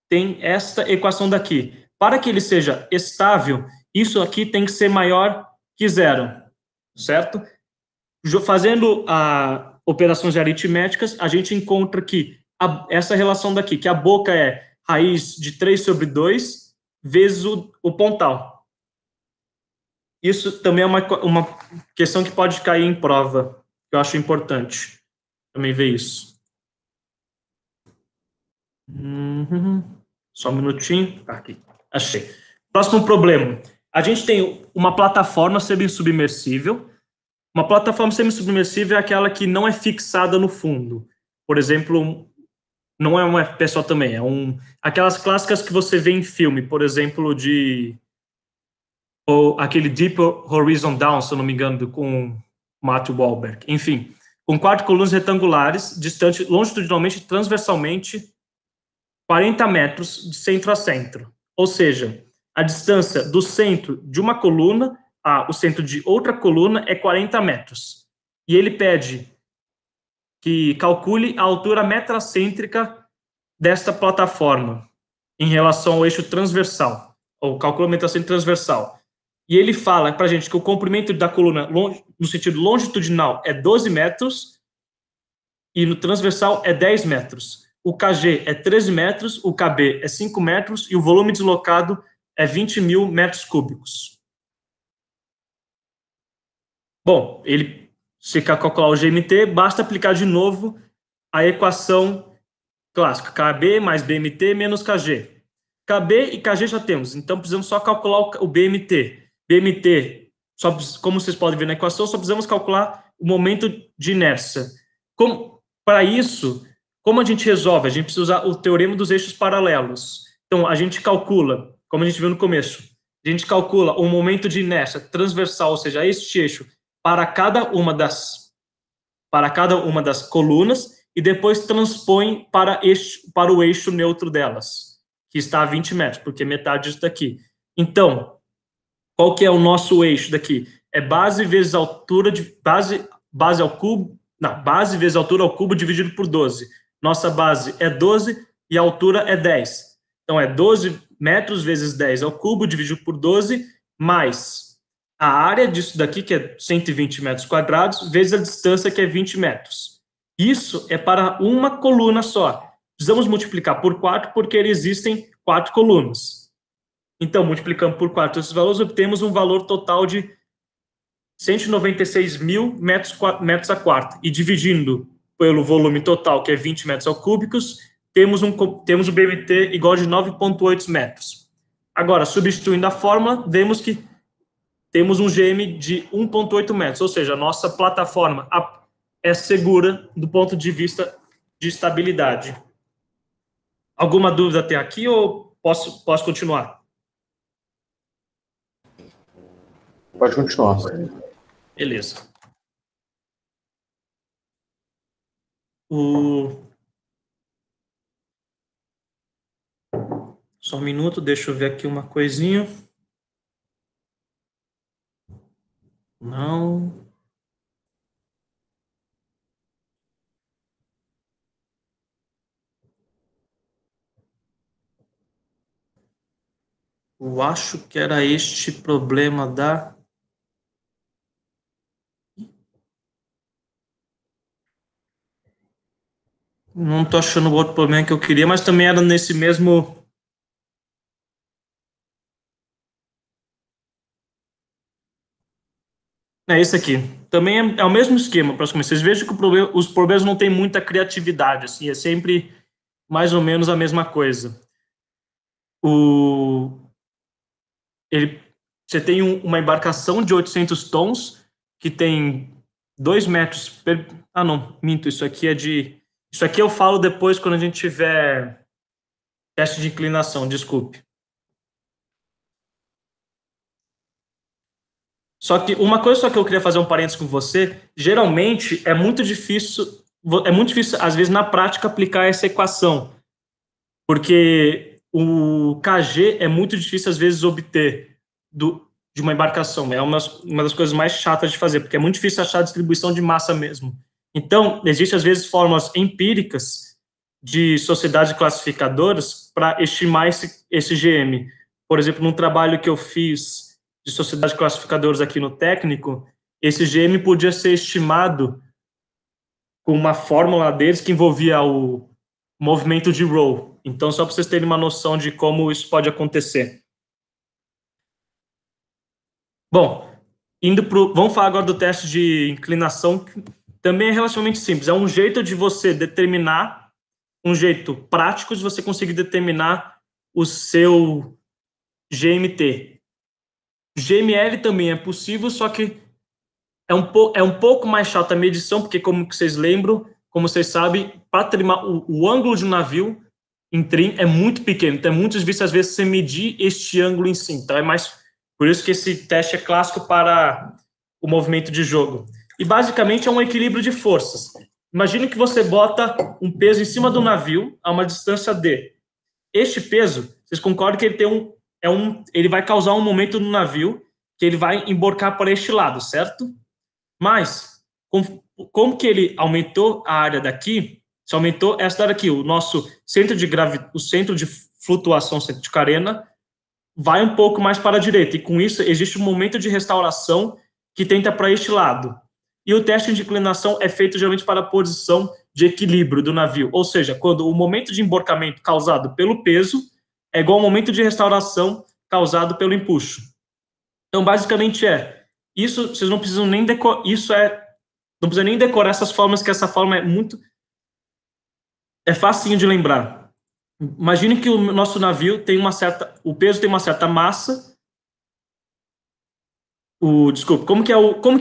[SPEAKER 1] tem esta equação daqui. Para que ele seja estável, isso aqui tem que ser maior que 0, certo? Fazendo operações aritméticas, a gente encontra que essa relação daqui, que a boca é raiz de 3 sobre 2 vezes o pontal. Isso também é uma questão que pode cair em prova, que eu acho importante também ver isso. Só um minutinho. Tá aqui. Achei. Próximo problema. A gente tem uma plataforma semi-submersível. Uma plataforma semi-submersível é aquela que não é fixada no fundo. Por exemplo, não é um FPSO também, aquelas clássicas que você vê em filme, por exemplo, aquele Deep Horizon Down, se eu não me engano, com Matthew Wahlberg. Enfim, com 4 colunas retangulares, distantes longitudinalmente e transversalmente 40 metros de centro a centro. Ou seja, a distância do centro de uma coluna ao centro de outra coluna é 40 metros. E ele pede que calcule a altura metracêntrica desta plataforma em relação ao eixo transversal, ou calcula a metracêntrica transversal. E ele fala para a gente que o comprimento da coluna no sentido longitudinal é 12 metros e no transversal é 10 metros. O KG é 13 metros, o KB é 5 metros e o volume deslocado é 20.000 metros cúbicos. Bom, se quer calcular o GMT, basta aplicar de novo a equação clássica, KB mais BMT menos KG. KB e KG já temos, então precisamos só calcular o BMT. BMT, como vocês podem ver na equação, só precisamos calcular o momento de inércia. para isso, como a gente resolve? A gente precisa usar o teorema dos eixos paralelos. Então, a gente calcula, como a gente viu no começo, a gente calcula o momento de inércia transversal, ou seja, este eixo, para cada uma das colunas, e depois transpõe para o eixo neutro delas, que está a 20 metros, porque metade disso daqui. Então, qual que é o nosso eixo daqui? É base vezes altura de base ao cubo, não, base vezes altura ao cubo dividido por 12. Nossa base é 12 e a altura é 10. Então é 12 metros vezes 10 ao cubo dividido por 12 mais a área disso daqui, que é 120 metros quadrados, vezes a distância, que é 20 metros. Isso é para uma coluna só. Precisamos multiplicar por 4 porque existem 4 colunas. Então, multiplicando por 4 esses valores, obtemos um valor total de 196 mil metros a quarto. E dividindo pelo volume total, que é 20 metros ao cúbicos, temos o BMT igual de 9,8 metros. Agora, substituindo a fórmula, vemos que temos um GM de 1,8 metros, ou seja, a nossa plataforma é segura do ponto de vista de estabilidade. Alguma dúvida até aqui ou posso continuar?
[SPEAKER 3] Pode continuar.
[SPEAKER 1] Beleza. Só um minuto, deixa eu ver aqui uma coisinha. Não. Eu acho que era este problema da... Não estou achando o outro problema que eu queria, mas também era nesse mesmo... É esse aqui. Também é o mesmo esquema, praticamente. Vocês vejam que os problemas não têm muita criatividade, assim, é sempre mais ou menos a mesma coisa. Você tem uma embarcação de 800 tons que tem 2 metros... Ah, não, minto, isso aqui eu falo depois quando a gente tiver teste de inclinação, desculpe. Só que uma coisa só que eu queria fazer um parênteses com você, geralmente é muito difícil, às vezes, na prática, aplicar essa equação, porque o KG é muito difícil, às vezes, obter de uma embarcação. É uma das coisas mais chatas de fazer, porque é muito difícil achar a distribuição de massa mesmo. Então, existem, às vezes, fórmulas empíricas de sociedades classificadoras para estimar esse GM. Por exemplo, num trabalho que eu fiz de sociedades classificadoras aqui no técnico, esse GM podia ser estimado com uma fórmula deles que envolvia o movimento de row. Então, só para vocês terem uma noção de como isso pode acontecer. Bom, vamos falar agora do teste de inclinação, que também é relativamente simples. É um jeito de você determinar, um jeito prático de você conseguir determinar o seu GMT. GML também é possível, só que é um pouco mais chata a medição, porque, como vocês lembram, como vocês sabem, para trimar o ângulo de um navio em trim é muito pequeno, então é muito difícil, às vezes, você medir este ângulo em si. Então, por isso que esse teste é clássico para o movimento de jogo. E, basicamente, é um equilíbrio de forças. Imagine que você bota um peso em cima do navio a uma distância D. Este peso, vocês concordam que ele vai causar um momento no navio que ele vai emborcar para este lado, certo? Mas, como que ele aumentou a área daqui, se aumentou essa área aqui, o nosso centro de flutuação, centro de carena, vai um pouco mais para a direita, e com isso existe um momento de restauração que tenta para este lado. E o teste de inclinação é feito geralmente para a posição de equilíbrio do navio, ou seja, quando o momento de emborcamento causado pelo peso é igual ao momento de restauração causado pelo empuxo. Então, basicamente isso vocês não precisam nem decorar, não precisa nem decorar essas fórmulas, que essa fórmula é facinho de lembrar. Imagine que o nosso navio tem o peso tem uma certa massa. Desculpa, como que é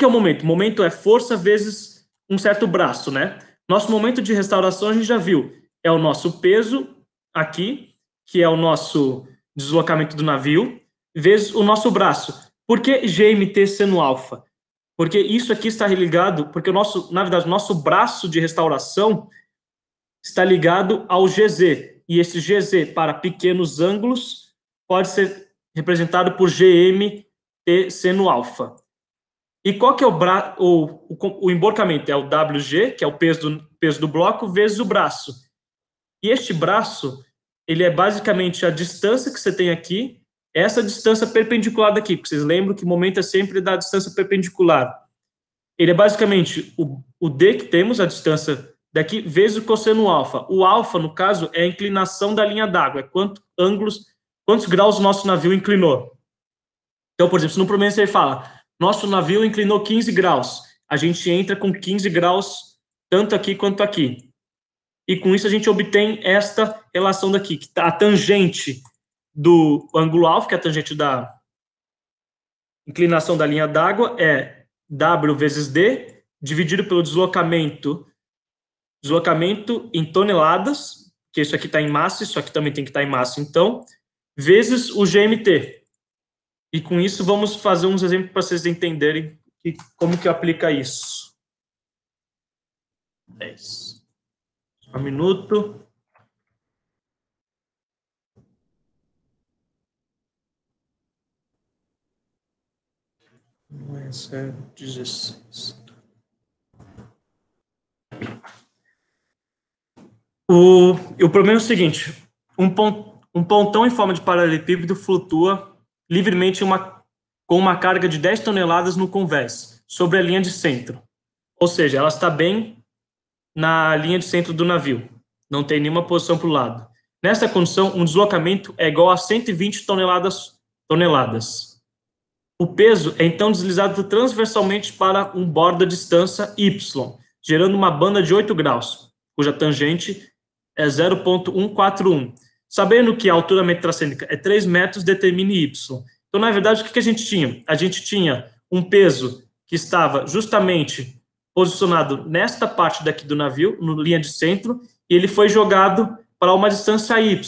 [SPEAKER 1] o momento? O momento é força vezes um certo braço, né? Nosso momento de restauração a gente já viu. É o nosso peso aqui, que é o nosso deslocamento do navio, vezes o nosso braço. Por que GMT seno alfa? Porque isso aqui está ligado, porque na verdade, o nosso braço de restauração está ligado ao GZ. E esse GZ para pequenos ângulos pode ser representado por GMT seno alfa. E qual que é o emborcamento? É o WG, que é o peso do bloco, vezes o braço. E este braço, ele é basicamente a distância que você tem aqui, essa distância perpendicular daqui, porque vocês lembram que o momento é sempre da distância perpendicular. Ele é basicamente o D que temos, a distância daqui, vezes o cosseno alfa. O alfa, no caso, é a inclinação da linha d'água, é quantos graus o nosso navio inclinou. Então, por exemplo, se no problema você fala, nosso navio inclinou 15 graus, a gente entra com 15 graus tanto aqui quanto aqui. E com isso a gente obtém esta relação daqui, que a tangente do ângulo alfa, que é a tangente da inclinação da linha d'água, é W vezes D, dividido pelo deslocamento em toneladas, que isso aqui está em massa, isso aqui também tem que estar em massa, então, vezes o GMT. E com isso vamos fazer uns exemplos para vocês entenderem como que aplica isso. 10. Um minuto. Essa é 16. O problema é o seguinte: um pontão em forma de paralelepípedo flutua livremente com uma carga de 10 toneladas no convés, sobre a linha de centro. Ou seja, ela está bem na linha de centro do navio. Não tem nenhuma posição para o lado. Nessa condição, um deslocamento é igual a 120 toneladas. O peso é então deslizado transversalmente para um bordo da distância y, gerando uma banda de 8 graus, cuja tangente é 0,141. Sabendo que a altura metracêntrica é 3 metros, determine y. Então, na verdade, o que a gente tinha? A gente tinha um peso que estava justamente posicionado nesta parte daqui do navio, na linha de centro, e ele foi jogado para uma distância y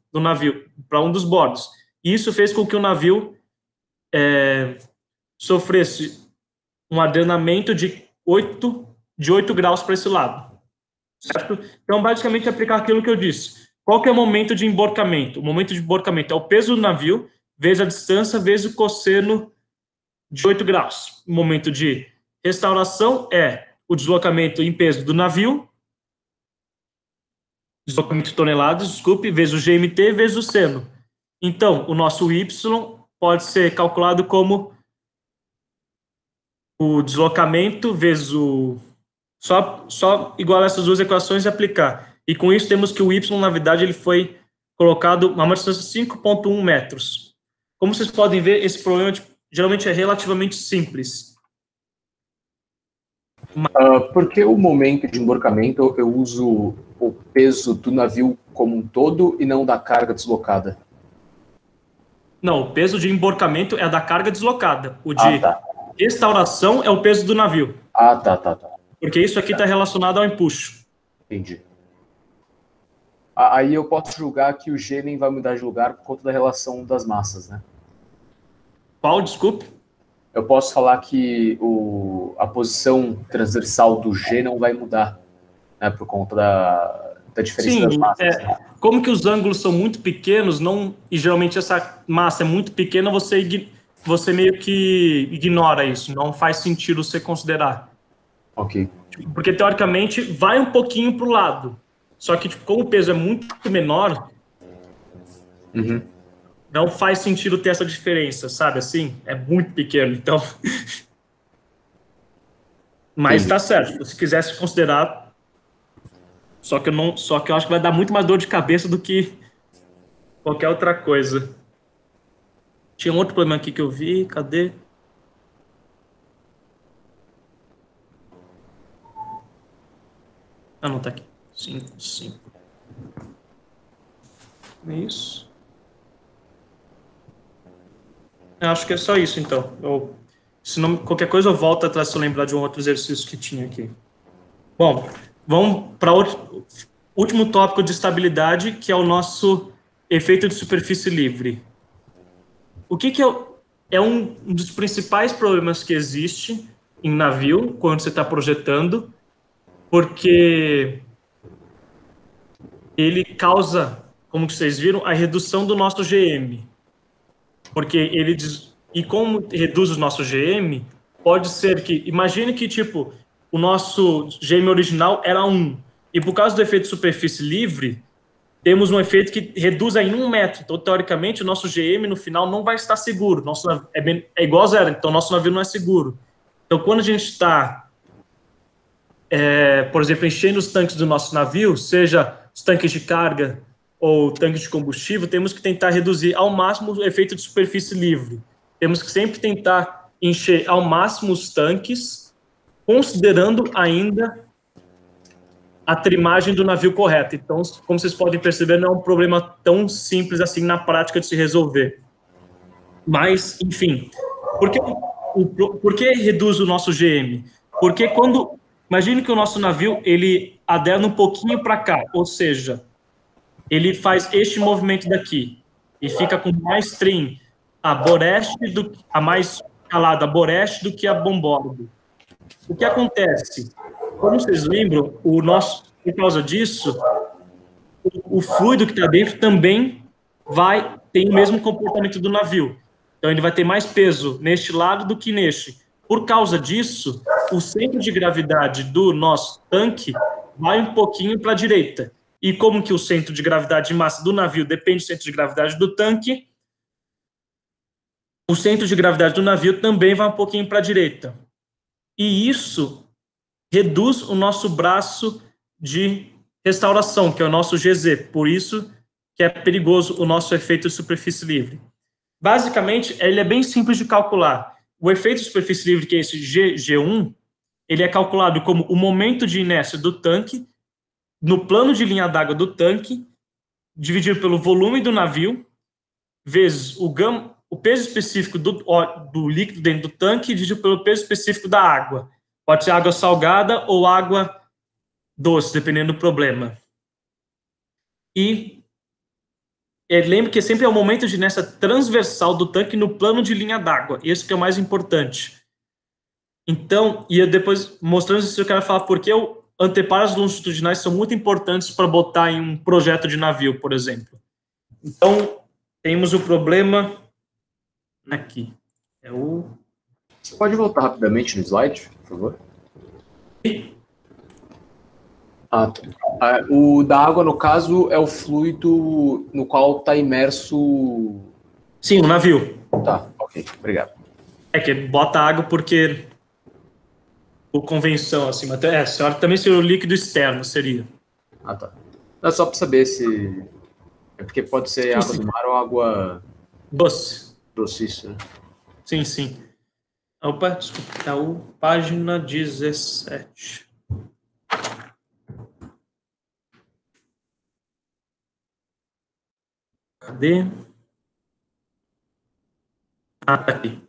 [SPEAKER 1] do navio, para um dos bordos. E isso fez com que o navio sofresse um adenamento de 8 graus para esse lado. Certo? Então, basicamente, aplicar aquilo que eu disse. Qual que é o momento de emborcamento? O momento de emborcamento é o peso do navio, vezes a distância, vezes o cosseno de 8 graus. O momento de restauração é o deslocamento em peso do navio, deslocamento em toneladas, desculpe, vezes o GMT, vezes o seno. Então, o nosso Y pode ser calculado como o deslocamento vezes o... Só igualar essas duas equações e aplicar. E com isso temos que o Y, na verdade, ele foi colocado a uma distância de 5,1 metros. Como vocês podem ver, esse problema geralmente é relativamente simples.
[SPEAKER 3] Porque o momento de emborcamento eu uso o peso do navio como um todo e não da carga deslocada?
[SPEAKER 1] Não, o peso de emborcamento é da carga deslocada. O de restauração é o peso do navio.
[SPEAKER 3] Tá.
[SPEAKER 1] Porque isso aqui está relacionado ao empuxo.
[SPEAKER 3] Entendi. Aí eu posso julgar que o G nem vai mudar de lugar por conta da relação das massas, né?
[SPEAKER 1] Qual, desculpe?
[SPEAKER 3] Eu posso falar que a posição transversal do G não vai mudar, né, por conta da diferença das massas. Né?
[SPEAKER 1] Como que os ângulos são muito pequenos, e geralmente essa massa é muito pequena, você meio que ignora isso, não faz sentido você considerar.
[SPEAKER 3] Ok.
[SPEAKER 1] Porque, teoricamente, vai um pouquinho para o lado. Só que, como o peso é muito menor, não faz sentido ter essa diferença, sabe? Assim, é muito pequeno, então... Mas está certo, se quisesse considerar... Só que eu acho que vai dar muito mais dor de cabeça do que qualquer outra coisa. Tinha um outro problema aqui que eu vi, cadê? Ah, não, tá aqui. 5. É isso. Eu acho que é só isso, então. Se não, qualquer coisa eu volto atrás se eu lembrar de um outro exercício que tinha aqui. Bom, vamos para o último tópico de estabilidade, que é o nosso efeito de superfície livre. O que é um dos principais problemas que existe em navio, quando você está projetando, porque ele causa, como vocês viram, a redução do nosso GM. Porque ele diz, e como reduz o nosso GM, pode ser que, imagine que tipo, o nosso GM original era 1, e por causa do efeito de superfície livre, temos um efeito que reduz em 1 metro. Então, teoricamente, o nosso GM no final não vai estar seguro. Nosso é igual a zero, então nosso navio não é seguro. Então, quando a gente está, por exemplo, enchendo os tanques do nosso navio, seja os tanques de carga ou tanques de combustível, temos que tentar reduzir ao máximo o efeito de superfície livre. Temos que sempre tentar encher ao máximo os tanques, considerando ainda a trimagem do navio correta. Então, como vocês podem perceber, não é um problema tão simples assim na prática de se resolver. Mas, enfim, por que reduz o nosso GM? Porque quando... Imagine que o nosso navio, ele aderna um pouquinho para cá, ou seja, ele faz este movimento daqui e fica com mais trim a mais calada a boreste do que a bombordo. O que acontece? Como vocês lembram, por causa disso, o fluido que está dentro também tem o mesmo comportamento do navio. Então, ele vai ter mais peso neste lado do que neste. Por causa disso, o centro de gravidade do nosso tanque vai um pouquinho para a direita. E como que o centro de gravidade de massa do navio depende do centro de gravidade do tanque, o centro de gravidade do navio também vai um pouquinho para a direita. E isso reduz o nosso braço de restauração, que é o nosso GZ. Por isso que é perigoso o nosso efeito de superfície livre. Basicamente, ele é bem simples de calcular. O efeito de superfície livre, que é esse G1, ele é calculado como o momento de inércia do tanque no plano de linha d'água do tanque, dividido pelo volume do navio, vezes o peso específico do líquido dentro do tanque, dividido pelo peso específico da água. Pode ser água salgada ou água doce, dependendo do problema. E lembre que sempre é o momento de inércia transversal do tanque no plano de linha d'água. Esse que é o mais importante. Então, e depois, mostrando isso, eu quero falar porque anteparos longitudinais são muito importantes para botar em um projeto de navio, por exemplo. Então, temos o problema aqui.
[SPEAKER 3] Você pode voltar rapidamente no slide, por favor? O da água, no caso, é o fluido no qual está imerso...
[SPEAKER 1] Sim, o navio.
[SPEAKER 3] Tá, ok, obrigado.
[SPEAKER 1] É que bota água porque... Por convenção, assim, mas também seria o líquido externo, seria.
[SPEAKER 3] Ah, tá. É só para saber se... É porque pode ser água do mar ou água...
[SPEAKER 1] Doce.
[SPEAKER 3] Doce, isso, né?
[SPEAKER 1] Sim, sim. Opa, desculpa, página 17. Cadê? Ah, tá aqui.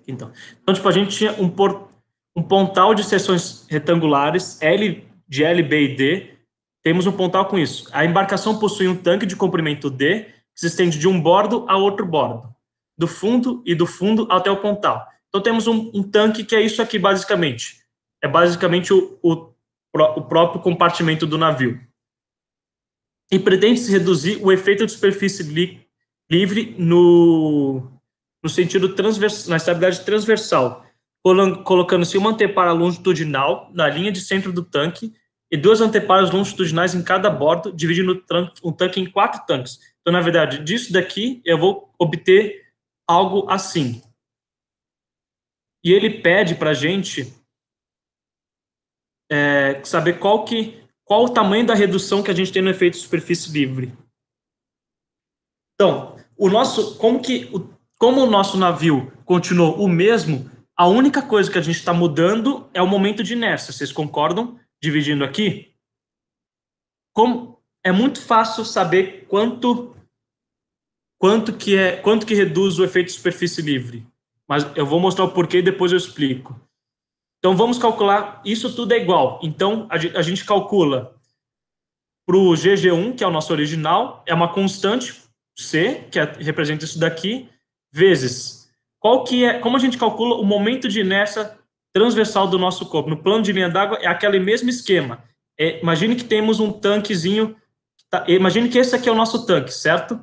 [SPEAKER 1] Então, tipo, a gente tinha um pontal de seções retangulares, de L, B e D. Temos um pontal com isso. A embarcação possui um tanque de comprimento D, que se estende de um bordo a outro bordo, do fundo até o pontal. Então, temos um tanque que é isso aqui, basicamente. É basicamente o próprio compartimento do navio. E pretende-se reduzir o efeito de superfície livre no sentido transversal, na estabilidade transversal, colocando-se uma antepara longitudinal na linha de centro do tanque e 2 anteparas longitudinais em cada bordo, dividindo o tanque em 4 tanques. Então, na verdade, disso daqui, eu vou obter algo assim. E ele pede para a gente saber qual o tamanho da redução que a gente tem no efeito de superfície livre. Então, como o nosso navio continuou o mesmo, a única coisa que a gente está mudando é o momento de inércia. Vocês concordam? Dividindo aqui? É muito fácil saber quanto que reduz o efeito de superfície livre. mas eu vou mostrar o porquê e depois eu explico. Então, vamos calcular, isso tudo é igual. Então, a gente calcula para o GG1, que é o nosso original, é uma constante, C, que representa isso daqui, vezes como a gente calcula o momento de inércia transversal do nosso corpo. No plano de linha d'água é aquele mesmo esquema. Imagine que temos um tanquezinho, imagine que esse aqui é o nosso tanque, certo?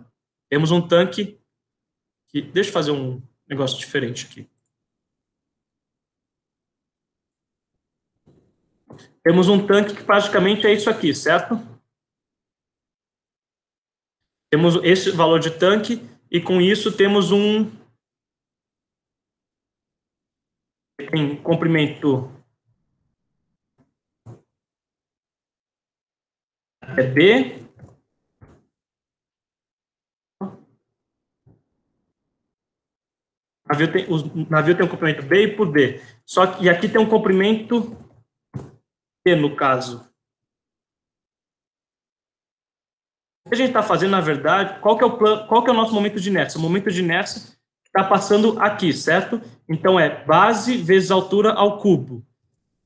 [SPEAKER 1] Temos um tanque, deixa eu fazer um negócio diferente aqui. Temos um tanque que praticamente é isso aqui, certo? Temos esse valor de tanque e com isso temos tem comprimento é B, o navio tem um comprimento B e por B. E aqui tem um comprimento C, no caso. O que a gente está fazendo, na verdade, qual que é o nosso momento de inércia? O momento de inércia está passando aqui, certo? Então, é base vezes altura ao cubo.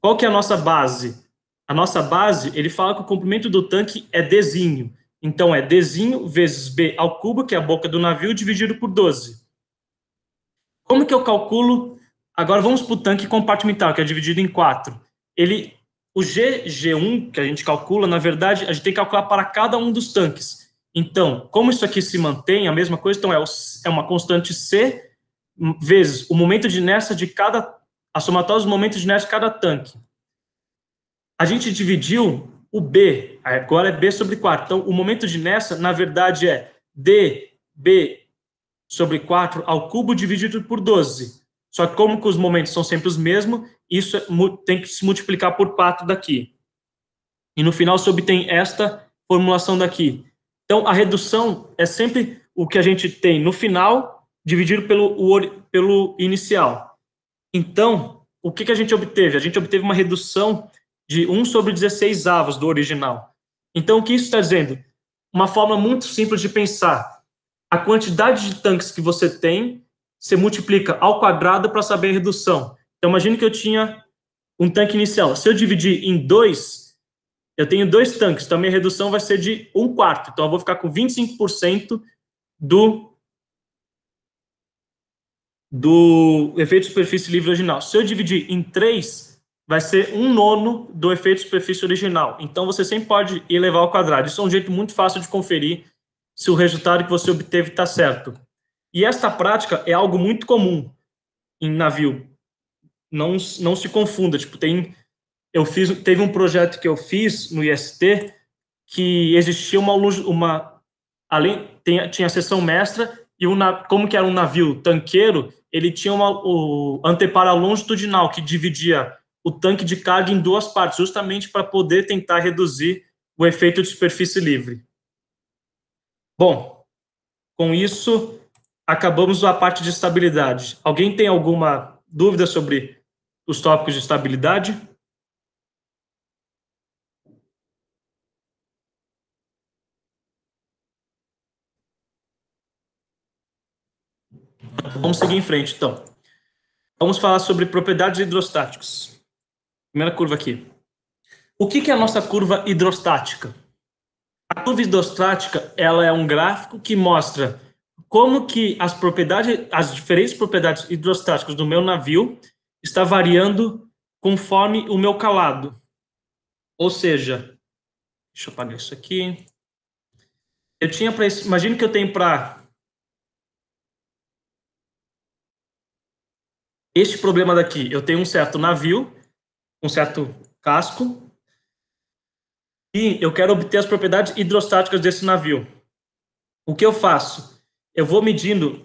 [SPEAKER 1] Qual que é a nossa base? A nossa base, ele fala que o comprimento do tanque é Dzinho. Então, é Dzinho vezes B ao cubo, que é a boca do navio, dividido por 12. Como que eu calculo? Agora, vamos para o tanque compartimental, que é dividido em 4. O GG1, que a gente calcula, na verdade, a gente tem que calcular para cada um dos tanques. Então, como isso aqui se mantém, a mesma coisa, então é uma constante C vezes o momento de inércia a somatória dos momentos de inércia de cada tanque. A gente dividiu o B, agora é B sobre 4. Então, o momento de inércia, na verdade, é dB sobre 4 ao cubo dividido por 12. Só que como que os momentos são sempre os mesmos, isso tem que se multiplicar por 4 daqui. E no final se obtém esta formulação daqui. Então, a redução é sempre o que a gente tem no final, dividido pelo inicial. Então, o que a gente obteve? A gente obteve uma redução de 1 sobre 16 avos do original. Então, o que isso está dizendo? Uma forma muito simples de pensar. A quantidade de tanques que você tem, você multiplica ao quadrado para saber a redução. Então, imagine que eu tinha um tanque inicial. Se eu dividir em 2, eu tenho 2 tanques, então a minha redução vai ser de 1/4. Então, eu vou ficar com 25% do efeito de superfície livre original. Se eu dividir em 3, vai ser 1/9 do efeito de superfície original. Então, você sempre pode elevar ao quadrado. Isso é um jeito muito fácil de conferir se o resultado que você obteve está certo. E esta prática é algo muito comum em navio. Não se confunda. Tipo, teve um projeto que eu fiz no IST que existia tinha a seção mestra e como que era um navio tanqueiro, ele tinha o anteparo longitudinal que dividia o tanque de carga em 2 partes, justamente para poder tentar reduzir o efeito de superfície livre. Bom, com isso, acabamos a parte de estabilidade. Alguém tem alguma dúvida sobre os tópicos de estabilidade? Vamos seguir em frente, então. Vamos falar sobre propriedades hidrostáticas. Primeira curva aqui. O que é a nossa curva hidrostática? A curva hidrostática, ela é um gráfico que mostra como que as diferentes propriedades hidrostáticas do meu navio está variando conforme o meu calado. Ou seja, deixa eu apagar isso aqui. Imagine que eu tenho para este problema daqui, eu tenho um certo navio, um certo casco, e eu quero obter as propriedades hidrostáticas desse navio. O que eu faço? Eu vou medindo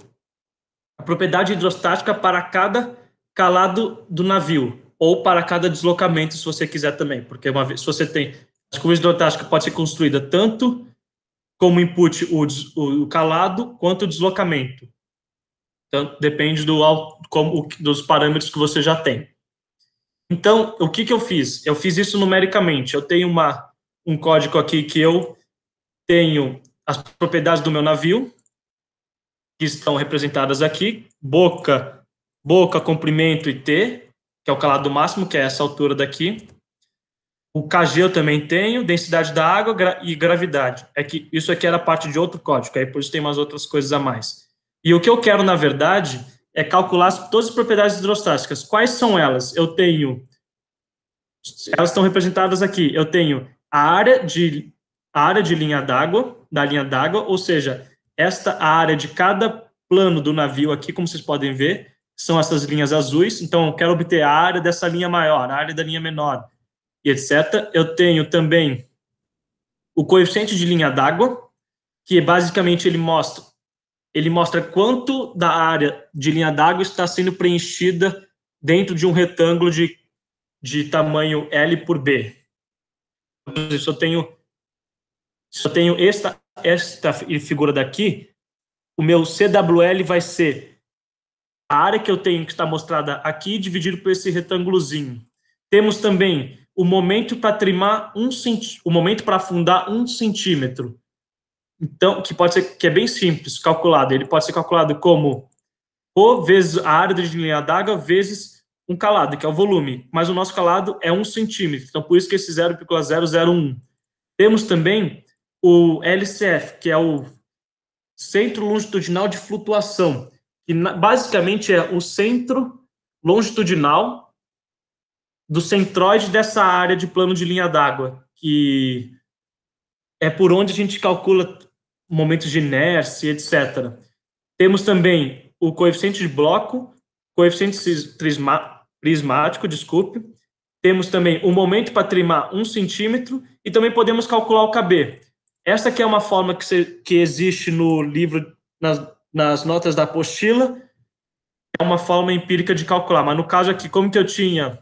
[SPEAKER 1] a propriedade hidrostática para cada calado do navio, ou para cada deslocamento, se você quiser também, porque se você tem... A curva hidrostática pode ser construída tanto como input o calado, quanto o deslocamento. Então, depende dos parâmetros que você já tem. Então, o que eu fiz? Eu fiz isso numericamente. Eu tenho um código aqui que eu tenho as propriedades do meu navio, que estão representadas aqui. Boca boca, comprimento e T, que é o calado máximo, que é essa altura daqui. O KG eu também tenho, densidade da água e gravidade. É que isso aqui era parte de outro código, aí por isso tem umas outras coisas a mais. E o que eu quero, na verdade, é calcular todas as propriedades hidrostáticas. Quais são elas? Eu tenho... Elas estão representadas aqui. Eu tenho a área de linha d'água, da linha d'água, ou seja, a área de cada plano do navio aqui, como vocês podem ver, são essas linhas azuis. Então, eu quero obter a área dessa linha maior, a área da linha menor, e etc. Eu tenho também o coeficiente de linha d'água, que basicamente ele mostra quanto da área de linha d'água está sendo preenchida dentro de um retângulo de tamanho L por B. Se eu tenho esta figura daqui, o meu CWL vai ser a área que eu tenho que está mostrada aqui dividido por esse retângulozinho. Temos também o momento para trimar o momento para afundar 1 centímetro. Então, que é bem simples calculado. Ele pode ser calculado como O vezes a área de linha d'água vezes um calado, que é o volume. Mas o nosso calado é 1 centímetro. Então, por isso que esse 0,001. Temos também o LCF, que é o centro longitudinal de flutuação, que basicamente é o centro longitudinal do centroide dessa área de plano de linha d'água, que é por onde a gente calcula momentos de inércia, etc. Temos também o coeficiente de bloco, coeficiente prismático, desculpe. Temos também o momento para trimar 1 centímetro e também podemos calcular o KB. Essa aqui é uma forma que existe no livro, nas notas da apostila. É uma forma empírica de calcular, mas no caso aqui, como que eu tinha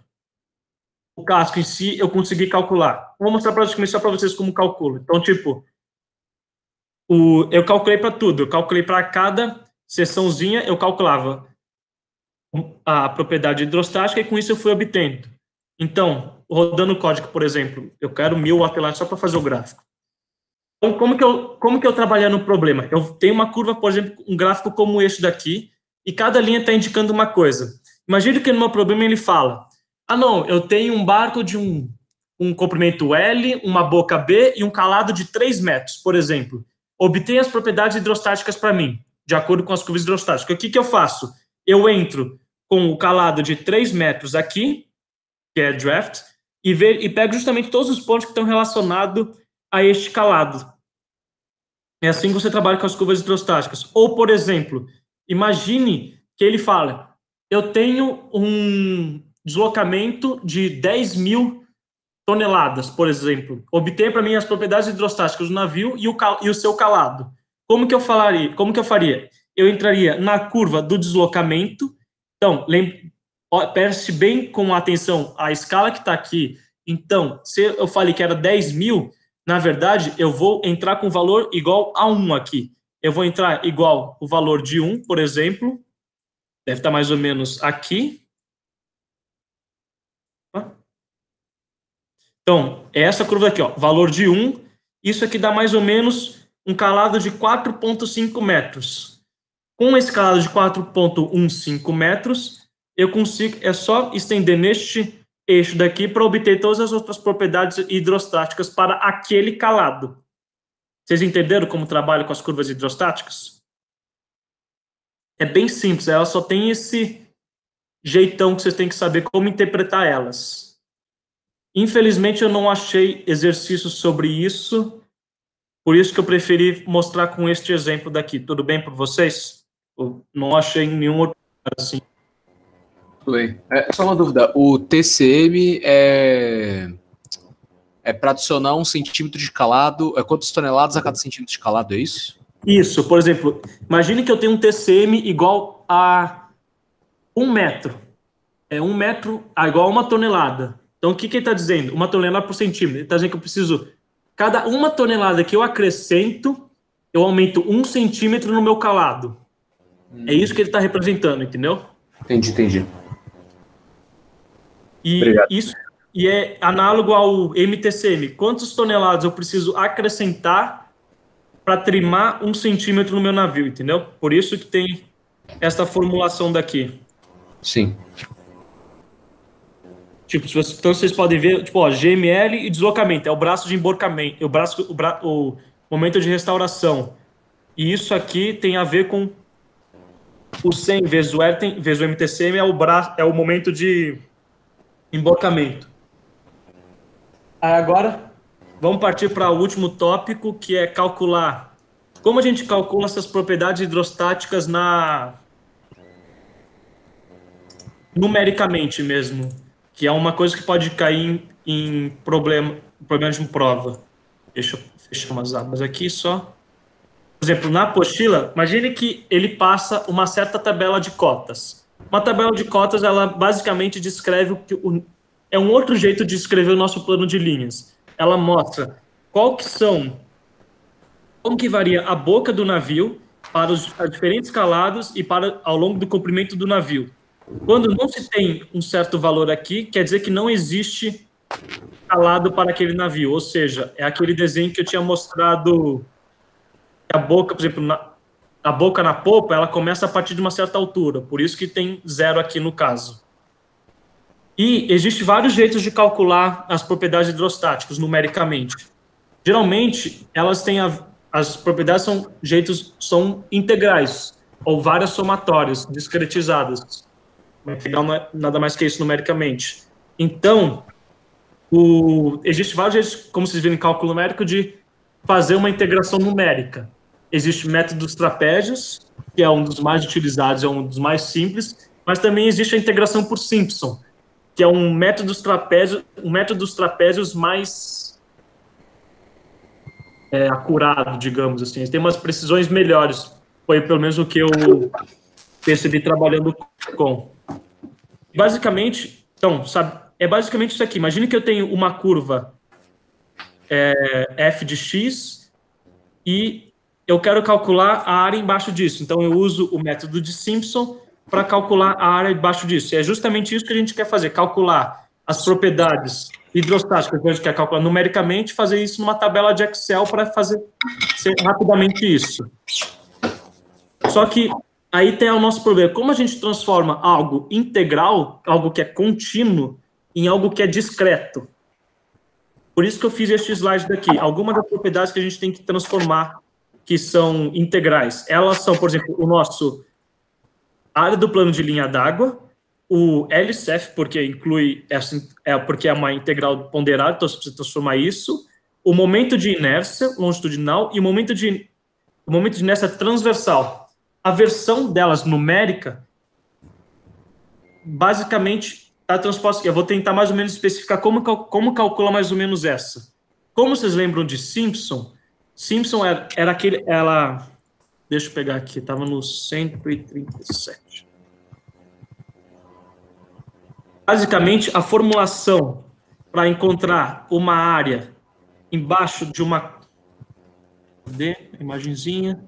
[SPEAKER 1] o casco em si, eu consegui calcular. Vou mostrar praticamente só para vocês como calculo. Então, tipo, eu calculei para tudo. Eu calculei para cada seçãozinha, eu calculava a propriedade hidrostática e com isso eu fui obtendo. Então, rodando o código, por exemplo, eu quero 1000 watt só para fazer o gráfico. Então, como que eu trabalhar no problema? Eu tenho uma curva, por exemplo, um gráfico como este daqui, e cada linha está indicando uma coisa. Imagine que no meu problema ele fala, não, eu tenho um barco de um comprimento L, uma boca B e um calado de 3 metros, por exemplo. Obtenha as propriedades hidrostáticas para mim, de acordo com as curvas hidrostáticas. O que eu faço? Eu entro com o calado de 3 metros aqui, que é draft, e pego justamente todos os pontos que estão relacionados a este calado. É assim que você trabalha com as curvas hidrostáticas. Ou, por exemplo, imagine que ele fala, eu tenho um deslocamento de 10.000 toneladas, por exemplo. Obtenha para mim as propriedades hidrostáticas do navio e o seu calado. Como que eu faria? Eu entraria na curva do deslocamento. Então, preste bem com atenção a escala que está aqui. Então, se eu falei que era 10.000, na verdade, eu vou entrar com valor igual a 1 aqui. Eu vou entrar igual o valor de 1, por exemplo. Deve estar mais ou menos aqui. Então, é essa curva aqui, ó, valor de 1. Isso aqui dá mais ou menos um calado de 4,5 metros. Com esse calado de 4,15 metros, eu consigo, é só estender neste eixo daqui para obter todas as outras propriedades hidrostáticas para aquele calado. Vocês entenderam como trabalha com as curvas hidrostáticas? É bem simples, ela só tem esse jeitão que vocês têm que saber como interpretar elas. Infelizmente, eu não achei exercícios sobre isso, por isso que eu preferi mostrar com este exemplo daqui. Tudo bem para vocês? Eu não achei nenhum outro assim.
[SPEAKER 3] Só uma dúvida, o TCM é para adicionar 1 centímetro de calado, quantas toneladas a cada centímetro de calado, é isso?
[SPEAKER 1] Isso, por exemplo, imagine que eu tenho um TCM igual a 1 metro. 1 metro igual a 1 tonelada. Então, o que ele está dizendo? 1 tonelada por centímetro. Ele está dizendo que eu preciso, cada 1 tonelada que eu acrescento, eu aumento 1 centímetro no meu calado. É isso que ele está representando, entendeu?
[SPEAKER 3] Entendi.
[SPEAKER 1] E é análogo ao MTCM. Quantas toneladas eu preciso acrescentar para trimar 1 centímetro no meu navio, entendeu? Por isso que tem essa formulação daqui.
[SPEAKER 3] Sim.
[SPEAKER 1] Tipo, então vocês podem ver, tipo, ó, GML e deslocamento, é o braço de emborcamento, o momento de restauração. E isso aqui tem a ver com o 100 vezes o R vezes o MTCM, é o momento de emborcamento. Aí agora, vamos partir para o último tópico, que é calcular. Como a gente calcula essas propriedades hidrostáticas numericamente mesmo, que é uma coisa que pode cair em problema de prova. Deixa eu fechar umas abas aqui só. Por exemplo, na apostila, imagine que ele passa uma certa tabela de cotas. Uma tabela de cotas, ela basicamente descreve é um outro jeito de escrever o nosso plano de linhas. Ela mostra como que varia a boca do navio para os diferentes calados e ao longo do comprimento do navio. Quando não se tem um certo valor aqui, quer dizer que não existe calado para aquele navio, ou seja, é aquele desenho que eu tinha mostrado, a boca, por exemplo, a boca na polpa, ela começa a partir de uma certa altura, por isso que tem 0 aqui no caso. E existem vários jeitos de calcular as propriedades hidrostáticas numericamente. Geralmente, elas têm as propriedades são integrais, ou várias somatórias, discretizadas. Não é nada mais que isso numericamente. Então, existe vários jeitos, como vocês viram em cálculo numérico, de fazer uma integração numérica. Existe o método dos trapézios, que é um dos mais utilizados, é um dos mais simples, mas também existe a integração por Simpson, que é um método dos trapézios mais acurado, digamos assim. Ele tem umas precisões melhores. Foi pelo menos o que eu percebi trabalhando com. Basicamente, então, sabe, é basicamente isso aqui. Imagine que eu tenho uma curva f de x e eu quero calcular a área embaixo disso. Então, eu uso o método de Simpson para calcular a área embaixo disso. E é justamente isso que a gente quer fazer, calcular as propriedades hidrostáticas que a gente quer calcular numericamente, fazer isso numa tabela de Excel para fazer rapidamente isso. Só que aí tem o nosso problema. Como a gente transforma algo integral, algo que é contínuo, em algo que é discreto? Por isso que eu fiz este slide daqui. Algumas das propriedades que a gente tem que transformar, que são integrais. Elas são, por exemplo, a área do plano de linha d'água, o LCF, porque porque é uma integral ponderada, então você precisa transformar isso, o momento de inércia longitudinal e o momento de inércia transversal. A versão delas numérica, basicamente, está transposta. Eu vou tentar mais ou menos especificar como calcula mais ou menos essa. Como vocês lembram de Simpson? Simpson era aquele... Deixa eu pegar aqui, estava no 137. Basicamente, a formulação para encontrar uma área embaixo de uma... Cadê a imagenzinha?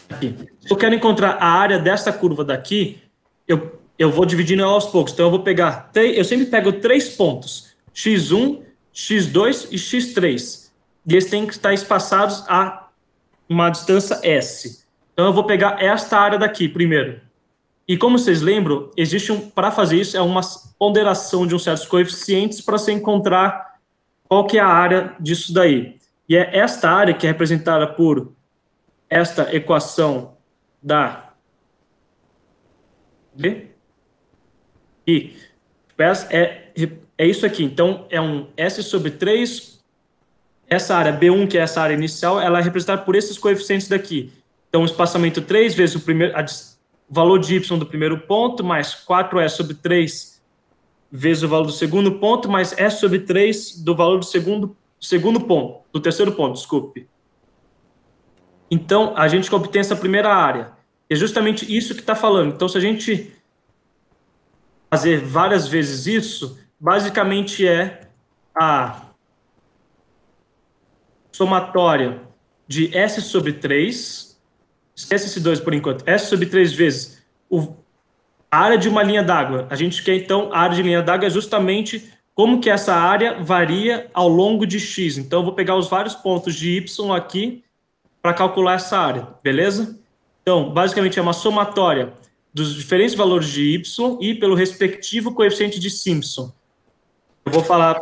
[SPEAKER 1] Aqui. Se eu quero encontrar a área dessa curva daqui, eu vou dividindo ela aos poucos. Então, eu vou pegar... Eu sempre pego 3 pontos. x1, x2 e x3. E eles têm que estar espaçados a uma distância S. Então, eu vou pegar esta área daqui primeiro. E como vocês lembram, para fazer isso, é uma ponderação de certos coeficientes para você encontrar qual que é a área disso daí. E é esta área que é representada por esta equação da... E é isso aqui. Então, é um S sobre 3. Essa área B1, que é essa área inicial, ela é representada por esses coeficientes daqui. Então, o espaçamento 3 vezes o valor de y do primeiro ponto, mais 4S sobre 3 vezes o valor do segundo ponto, mais S sobre 3 do valor do segundo ponto, do terceiro ponto, desculpe. Então, a gente obtém essa primeira área. É justamente isso que está falando. Então, se a gente fazer várias vezes isso, basicamente é a somatória de S sobre 3, esquece esse 2 por enquanto, S sobre 3 vezes a área de uma linha d'água. A gente quer, então, a área de linha d'água é justamente como que essa área varia ao longo de X. Então, eu vou pegar os vários pontos de Y aqui para calcular essa área, beleza? Então, basicamente, é uma somatória dos diferentes valores de y e pelo respectivo coeficiente de Simpson. Eu vou falar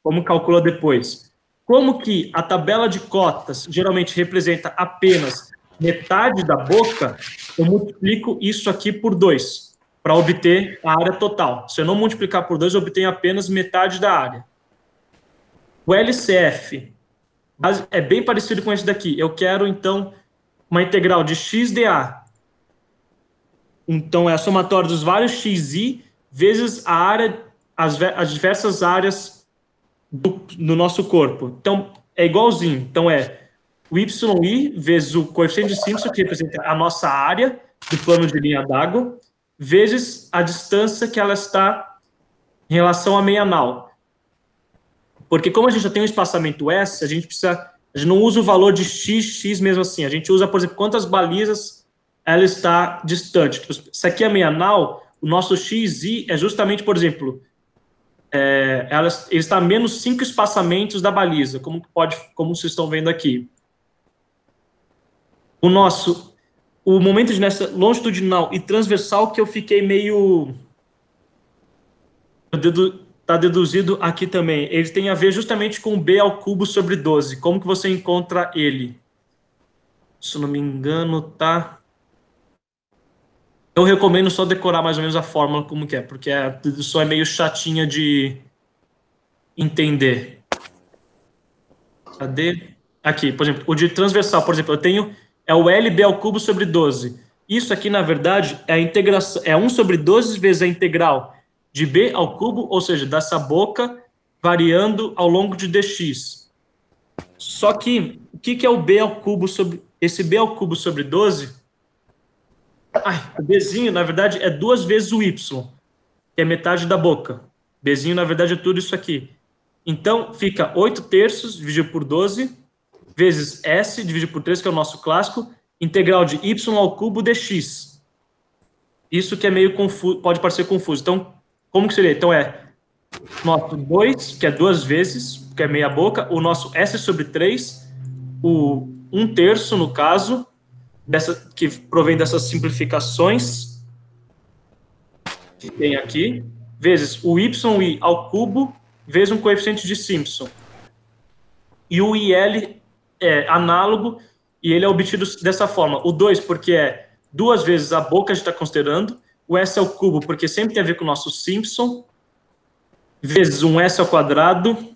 [SPEAKER 1] como calcula depois. Como que a tabela de cotas geralmente representa apenas metade da boca, eu multiplico isso aqui por 2, para obter a área total. Se eu não multiplicar por 2, eu obtenho apenas metade da área. O LCF é bem parecido com esse daqui. Eu quero, então, uma integral de x dA. Então, é a somatória dos vários xi vezes a área, as diversas áreas do nosso corpo. Então, é igualzinho. Então, é o yi vezes o coeficiente de Simpson, que representa a nossa área do plano de linha d'água, vezes a distância que ela está em relação à meia nau. Porque como a gente já tem um espaçamento S, a gente não usa o valor de x mesmo assim. A gente usa, por exemplo, quantas balizas ela está distante. Se aqui é a meia nau, o nosso xi é justamente, por exemplo, ele está a menos 5 espaçamentos da baliza, como vocês estão vendo aqui. O momento de nessa longitudinal e transversal que eu fiquei meio... Está deduzido aqui também. Ele tem a ver justamente com b ao cubo sobre 12. Como que você encontra ele? Se eu não me engano, tá... Eu recomendo só decorar mais ou menos a fórmula como que é, porque a dedução é meio chatinha de entender. Cadê? Aqui, por exemplo, o de transversal, por exemplo, eu tenho o LB ao cubo sobre 12. Isso aqui, na verdade, é a integração, é 1 sobre 12 vezes a integral de b ao cubo, ou seja, dessa boca variando ao longo de dx. Só que, o que é o b ao cubo sobre... Esse b ao cubo sobre 12... o bzinho, na verdade, é 2 vezes o y, que é metade da boca. Bzinho, na verdade, é tudo isso aqui. Então, fica 8/3 dividido por 12, vezes s dividido por 3, que é o nosso clássico, integral de y ao cubo dx. Isso que é meio confuso, pode parecer confuso. Então, como que seria? Então, nosso 2, que é 2 vezes, que é meia boca, o nosso s sobre 3, o 1/3, no caso, que provém dessas simplificações que tem aqui, vezes o yi ao cubo, vezes um coeficiente de Simpson. E o IL é análogo, e ele é obtido dessa forma. O 2, porque é 2 vezes a boca que a gente está considerando, o S ao cubo, porque sempre tem a ver com o nosso Simpson, vezes um S ao quadrado,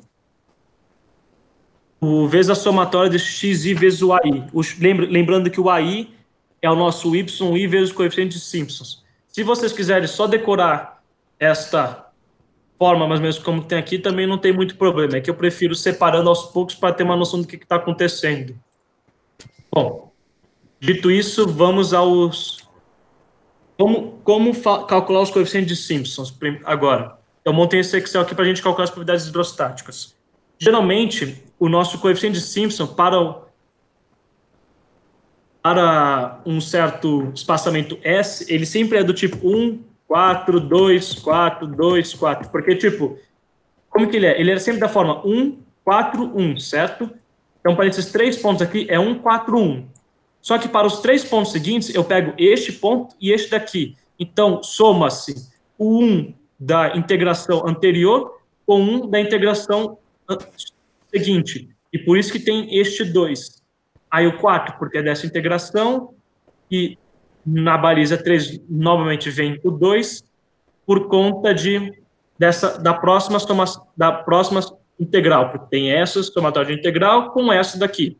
[SPEAKER 1] vezes a somatória de xi vezes o AI. Lembrando que o AI é o nosso yi vezes o coeficiente de Simpsons. Se vocês quiserem só decorar esta forma, mais ou menos como tem aqui, também não tem muito problema. É que eu prefiro separando aos poucos para ter uma noção do que está acontecendo. Bom, dito isso, vamos aos... Como calcular os coeficientes de Simpsons agora? Eu montei esse Excel aqui para a gente calcular as propriedades hidrostáticas. Geralmente, o nosso coeficiente de Simpson para um certo espaçamento S, ele sempre é do tipo 1, 4, 2, 4, 2, 4. Porque, tipo, como que ele é? Ele é sempre da forma 1, 4, 1, certo? Então, para esses 3 pontos aqui, é 1, 4, 1. Só que para os 3 pontos seguintes, eu pego este ponto e este daqui. Então, soma-se o 1 da integração anterior com 1 da integração seguinte. E por isso que tem este 2. Aí o 4, porque é dessa integração, e na baliza 3, novamente vem o 2, por conta da próxima integral, porque tem essa somatória de integral com essa daqui.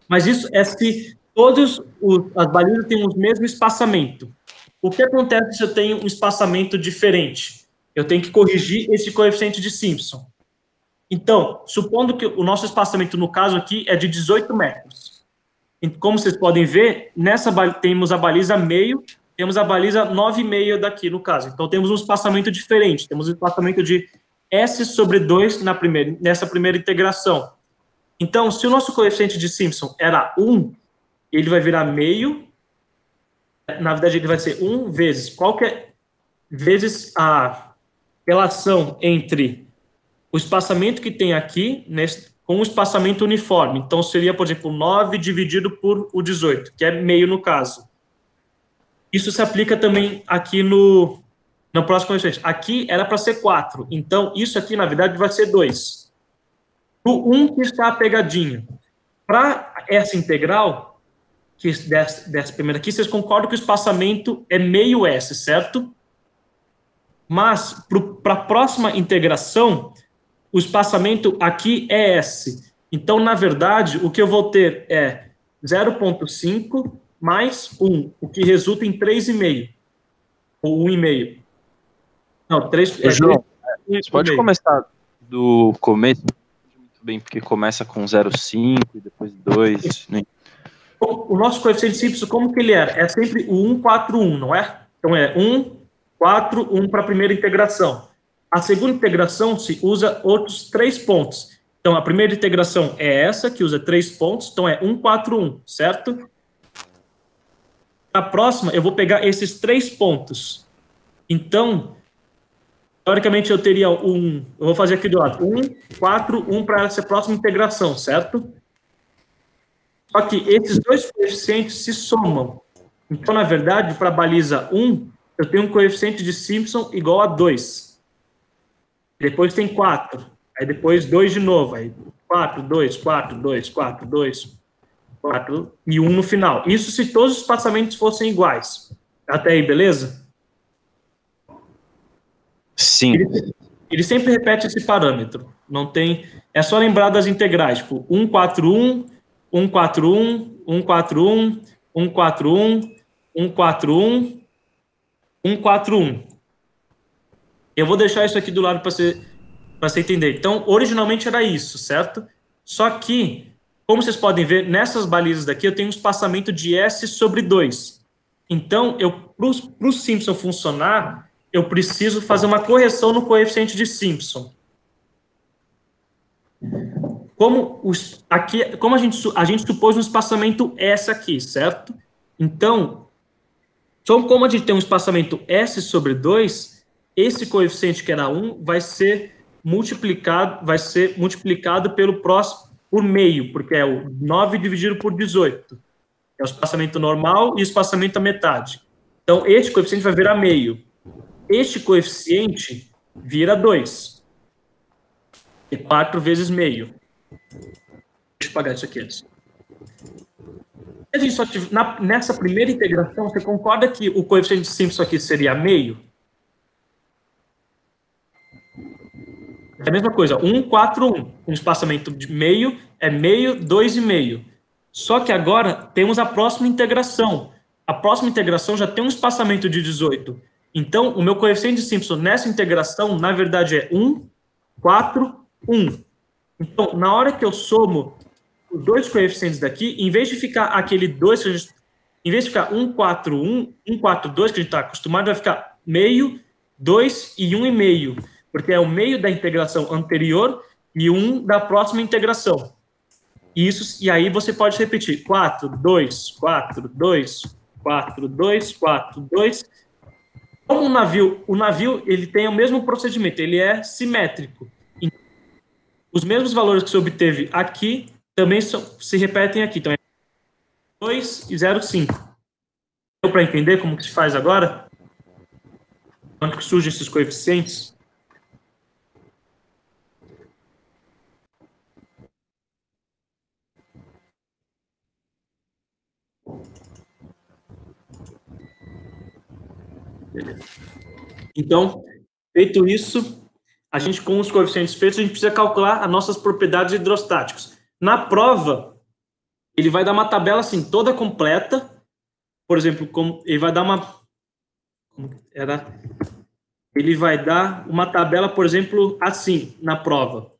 [SPEAKER 1] Mas isso é se as balizas têm o mesmo espaçamento. O que acontece se eu tenho um espaçamento diferente? Eu tenho que corrigir esse coeficiente de Simpson. Então, supondo que o nosso espaçamento, no caso aqui, é de 18 metros. Como vocês podem ver, temos a baliza meio, temos a baliza 9,5 daqui, no caso. Então, temos um espaçamento diferente. Temos um espaçamento de S sobre 2 nessa primeira integração. Então, se o nosso coeficiente de Simpson era 1, ele vai virar meio. Na verdade, ele vai ser 1 vezes a relação entre o espaçamento que tem aqui com o espaçamento uniforme. Então, seria, por exemplo, 9 dividido por o 18, que é meio no caso. Isso se aplica também aqui no próximo coeficiente. Aqui era para ser 4, então isso aqui, na verdade, vai ser 2. O 1 que está pegadinho. Para essa integral, que dessa primeira aqui, vocês concordam que o espaçamento é meio S, certo? Mas, para a próxima integração, o espaçamento aqui é S. Então, na verdade, o que eu vou ter é 0,5 mais 1, o que resulta em 3,5. Ou 1,5. Não, 3.
[SPEAKER 2] João,
[SPEAKER 1] 3,
[SPEAKER 2] você pode começar do começo? Muito bem, porque começa com 0,5 e depois 2. Né?
[SPEAKER 1] O nosso coeficiente simples, como que ele era? É sempre o 1, 4, 1, não é? Então é 1, 4, 1 para a primeira integração. A segunda integração se usa outros 3 pontos. Então a primeira integração é essa, que usa 3 pontos, então é 1, 4, 1, certo? Na próxima, eu vou pegar esses 3 pontos. Então, teoricamente, eu teria eu vou fazer aqui do lado, 1, 4, 1 para essa próxima integração, certo? Só que esses dois coeficientes se somam. Então, na verdade, para a baliza 1, eu tenho um coeficiente de Simpson igual a 2. Depois tem 4. Aí depois 2 de novo. Aí 4, 2, 4, 2, 4, 2, 4 e 1 no final. Isso se todos os espaçamentos fossem iguais. Até aí, beleza?
[SPEAKER 2] Sim.
[SPEAKER 1] Ele sempre repete esse parâmetro. Não tem... É só lembrar das integrais. Tipo, 1, 4, 1, 1, 4, 1, 1, 4, 1, 1, 4, 1, 1, 4, 1, 1, 4, 1. Eu vou deixar isso aqui do lado para você entender. Então, originalmente era isso, certo? Só que, como vocês podem ver, nessas balizas daqui, eu tenho um espaçamento de S sobre 2. Então, para o Simpson funcionar, eu preciso fazer uma correção no coeficiente de Simpson. Como a gente supôs um espaçamento S aqui, certo? Então, como a gente tem um espaçamento S sobre 2, esse coeficiente que era 1 vai ser multiplicado por meio, porque é o 9 dividido por 18. É o espaçamento normal e o espaçamento à metade. Então, este coeficiente vai virar meio. Este coeficiente vira 2. É 4 vezes meio. Deixa eu pagar isso aqui antes. Se a gente só tiver, nessa primeira integração, você concorda que o coeficiente de Simpson aqui seria meio? É a mesma coisa, 1, 4, 1. Um espaçamento de meio é meio, 2,5. Só que agora temos a próxima integração. A próxima integração já tem um espaçamento de 18. Então, o meu coeficiente de Simpson nessa integração, na verdade, é 1, 4, 1. Então, na hora que eu somo os dois coeficientes daqui, em vez de ficar aquele 2, em vez de ficar 1, 4, 1, 1, 4, 2, que a gente está acostumado, vai ficar meio, 2 e 1,5, porque é o meio da integração anterior e 1 da próxima integração. E aí você pode repetir 4, 2, 4, 2, 4, 2, 4, 2. Como o navio ele tem o mesmo procedimento, ele é simétrico. Os mesmos valores que você obteve aqui também se repetem aqui. Então, é 2 e 0,5. Deu para entender como que se faz agora? Quando que surgem esses coeficientes? Beleza. Então, feito isso, a gente, com os coeficientes feitos, a gente precisa calcular as nossas propriedades hidrostáticas. Na prova, ele vai dar uma tabela assim, toda completa. Por exemplo, ele vai dar ele vai dar uma tabela, por exemplo, assim, na prova.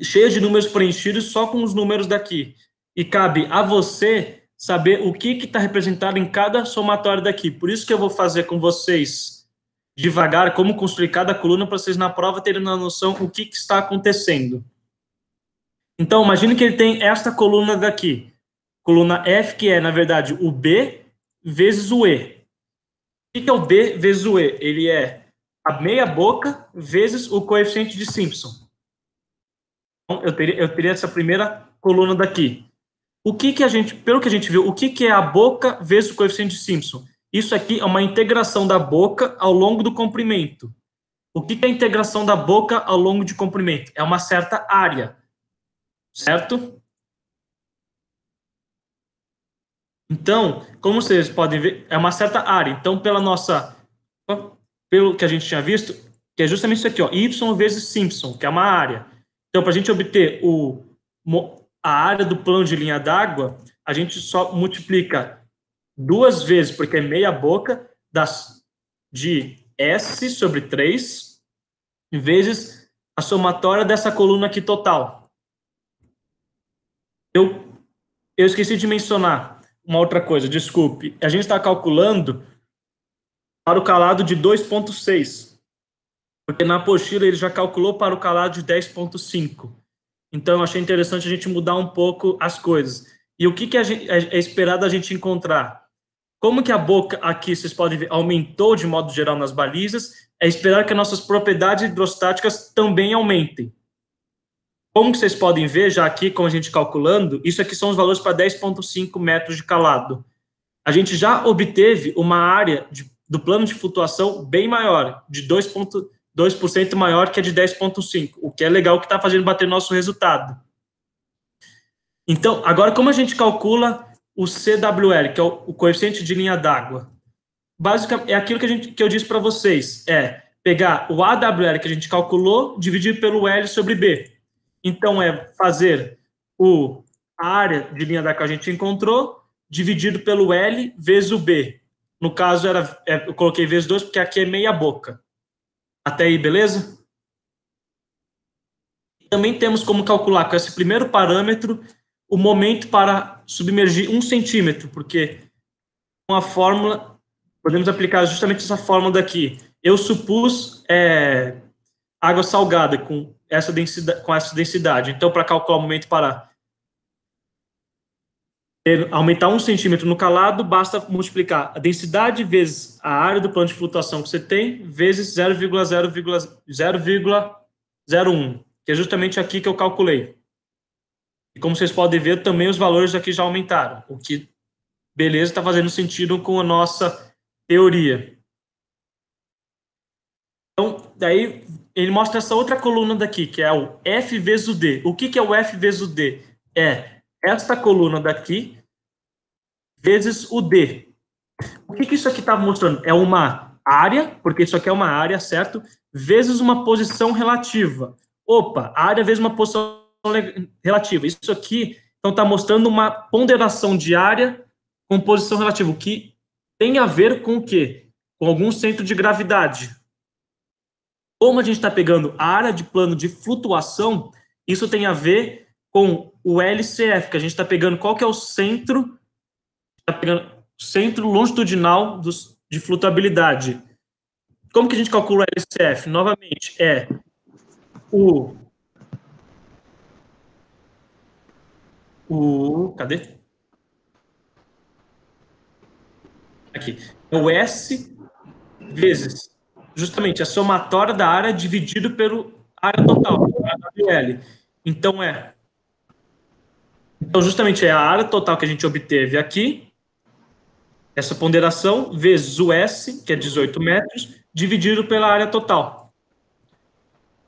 [SPEAKER 1] Cheia de números preenchidos só com os números daqui. E cabe a você saber o que está representado em cada somatório daqui. Por isso que eu vou fazer com vocês devagar como construir cada coluna para vocês na prova terem uma noção o que está acontecendo. Então, imagine que ele tem esta coluna daqui. Coluna F, que é, na verdade, o B vezes o E. O que é o B vezes o E? Ele é a meia boca vezes o coeficiente de Simpson. Então, eu teria essa primeira coluna daqui. Pelo que a gente viu, o que é a boca vezes o coeficiente de Simpson? Isso aqui é uma integração da boca ao longo do comprimento. O que é a integração da boca ao longo de comprimento? É uma certa área, certo? Então, como vocês podem ver, é uma certa área. Então, pelo que a gente tinha visto, que é justamente isso aqui, ó, y vezes Simpson, que é uma área. Então, para a gente obter a área do plano de linha d'água, a gente só multiplica 2 vezes, porque é meia boca, de S sobre 3, vezes a somatória dessa coluna aqui total. Eu esqueci de mencionar uma outra coisa, desculpe. A gente está calculando para o calado de 2,6, porque na apostila ele já calculou para o calado de 10,5. Então, eu achei interessante a gente mudar um pouco as coisas. E o que é esperado a gente encontrar? Como que a boca aqui, vocês podem ver, aumentou de modo geral nas balizas, é esperar que as nossas propriedades hidrostáticas também aumentem. Como que vocês podem ver, já aqui, com a gente calculando, isso aqui são os valores para 10,5 metros de calado. A gente já obteve uma área do plano de flutuação bem maior, de 2% maior que a de 10,5, o que é legal, que está fazendo bater nosso resultado. Então, agora, como a gente calcula o CWL, que é o coeficiente de linha d'água? Basicamente, é aquilo que eu disse para vocês, é pegar o AWL que a gente calculou, dividir pelo L sobre B. Então, é fazer a área de linha d'água que a gente encontrou, dividido pelo L vezes o B. No caso, eu coloquei vezes 2, porque aqui é meia boca. Até aí, beleza? Também temos como calcular com esse primeiro parâmetro o momento para submergir 1 centímetro, porque com a fórmula, podemos aplicar justamente essa fórmula daqui. Eu supus água salgada com essa densidade. Então, para calcular o momento para aumentar 1 centímetro no calado, basta multiplicar a densidade vezes a área do plano de flutuação que você tem, vezes 0,01, que é justamente aqui que eu calculei. E como vocês podem ver, também os valores aqui já aumentaram, o que, beleza, está fazendo sentido com a nossa teoria. Então, daí, ele mostra essa outra coluna daqui, que é o F vezes o D. O que é o F vezes o D? É esta coluna daqui vezes o D. O que isso aqui está mostrando? É uma área, porque isso aqui é uma área, certo? Vezes uma posição relativa. Opa, área vezes uma posição relativa. Isso aqui, então, está mostrando uma ponderação de área com posição relativa, o que tem a ver com o quê? Com algum centro de gravidade. Como a gente está pegando a área de plano de flutuação, isso tem a ver com o LCF, que a gente está pegando qual que é o centro, está pegando o centro longitudinal de flutuabilidade. Como que a gente calcula o LCF? Novamente, é cadê? Aqui. É o S vezes, justamente, a somatória da área dividido pela área total, a AWL. Então, justamente, é a área total que a gente obteve aqui, essa ponderação, vezes o S, que é 18 metros, dividido pela área total.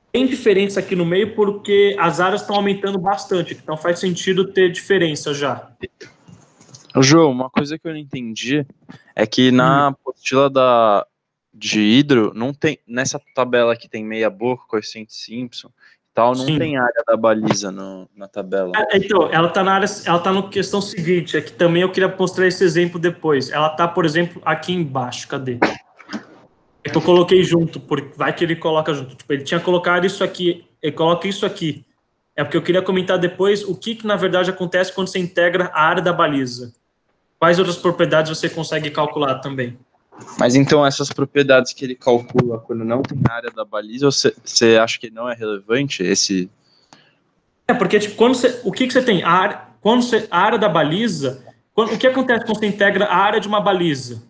[SPEAKER 1] Tem diferença aqui no meio porque as áreas estão aumentando bastante, então faz sentido ter diferença já.
[SPEAKER 2] João, uma coisa que eu não entendi é que na apostila de hidro, não tem, nessa tabela que tem meia boca, coeficiente Simpson e tal, não
[SPEAKER 1] Sim.
[SPEAKER 2] tem área da baliza na tabela.
[SPEAKER 1] Então, ela está na área, ela está na questão seguinte, é que também eu queria mostrar esse exemplo depois. Ela está, por exemplo, aqui embaixo, cadê? É que eu coloquei junto, porque vai que ele coloca junto. Tipo, ele tinha colocado isso aqui, ele coloca isso aqui. É porque eu queria comentar depois o que na verdade acontece quando você integra a área da baliza. Quais outras propriedades você consegue calcular também?
[SPEAKER 2] Mas então essas propriedades que ele calcula quando não tem área da baliza, você acha que não é relevante esse?
[SPEAKER 1] Porque tipo, o que você tem? A área da baliza, o que acontece quando você integra a área de uma baliza?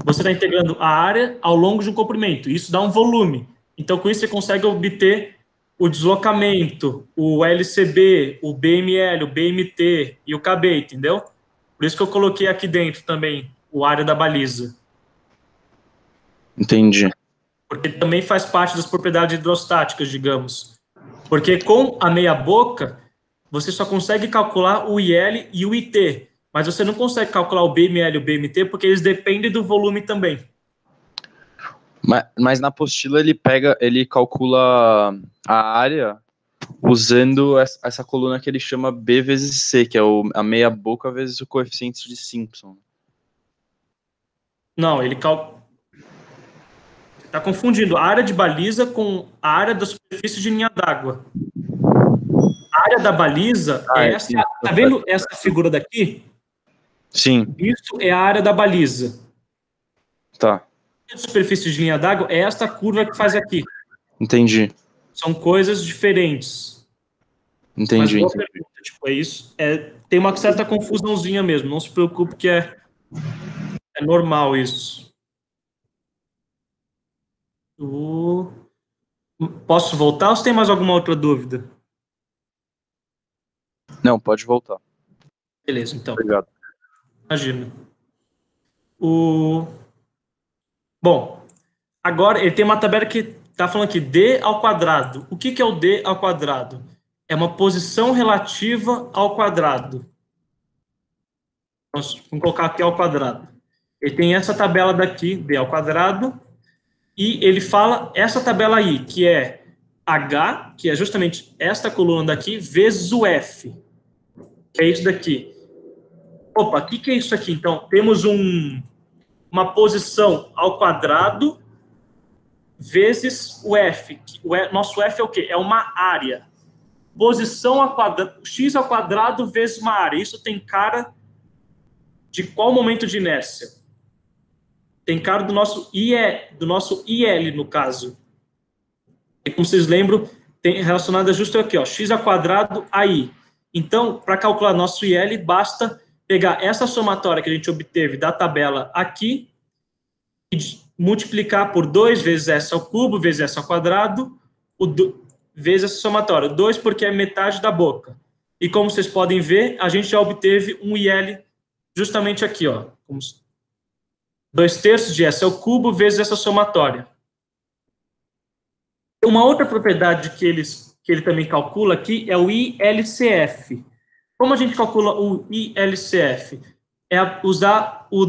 [SPEAKER 1] Você está integrando a área ao longo de um comprimento. Isso dá um volume. Então, com isso, você consegue obter o deslocamento, o LCB, o BML, o BMT e o KB, entendeu? Por isso que eu coloquei aqui dentro também a área da baliza.
[SPEAKER 2] Entendi.
[SPEAKER 1] Porque também faz parte das propriedades hidrostáticas, digamos. Porque com a meia boca, você só consegue calcular o IL e o IT, mas você não consegue calcular o BML e o BMT porque eles dependem do volume também.
[SPEAKER 2] Mas na apostila ele calcula a área usando essa coluna que ele chama B vezes C, que é a meia boca vezes o coeficiente de Simpson.
[SPEAKER 1] Não, ele está confundindo a área de baliza com a área da superfície de linha d'água. A área da baliza é essa. Tá vendo essa figura daqui?
[SPEAKER 2] Sim.
[SPEAKER 1] Isso é a área da baliza.
[SPEAKER 2] Tá.
[SPEAKER 1] A superfície de linha d'água é esta curva que faz aqui.
[SPEAKER 2] Entendi.
[SPEAKER 1] São coisas diferentes.
[SPEAKER 2] Entendi.
[SPEAKER 1] Mas boa pergunta, tipo, é isso. Tem uma certa confusãozinha mesmo. Não se preocupe que é normal isso. Posso voltar ou você tem mais alguma outra dúvida?
[SPEAKER 2] Não, pode voltar.
[SPEAKER 1] Beleza, então.
[SPEAKER 2] Obrigado.
[SPEAKER 1] Imagina. Bom, agora ele tem uma tabela que está falando aqui, d ao quadrado. O que é o d ao quadrado? É uma posição relativa ao quadrado. Vamos colocar aqui ao quadrado. Ele tem essa tabela daqui, d ao quadrado, e ele fala essa tabela aí, que é H, que é justamente esta coluna daqui, vezes o F, que é isso daqui. Opa, o que é isso aqui? Então, temos uma posição ao quadrado vezes o F. Nosso F é o quê? É uma área. Posição ao quadrado, x ao quadrado vezes uma área. Isso tem cara de qual momento de inércia? Tem cara do nosso IL, no caso. E como vocês lembram, tem relacionada justo aqui, ó, x ao quadrado aí. Então, para calcular nosso IL, basta pegar essa somatória que a gente obteve da tabela aqui e multiplicar por 2 vezes s ao cubo, vezes s ao quadrado, vezes essa somatória. 2 porque é metade da boca. E como vocês podem ver, a gente já obteve um IL justamente aqui, ó. 2/3 de s ao cubo vezes essa somatória. Uma outra propriedade que ele também calcula aqui é o ILCF. Como a gente calcula o ILCF? É usar o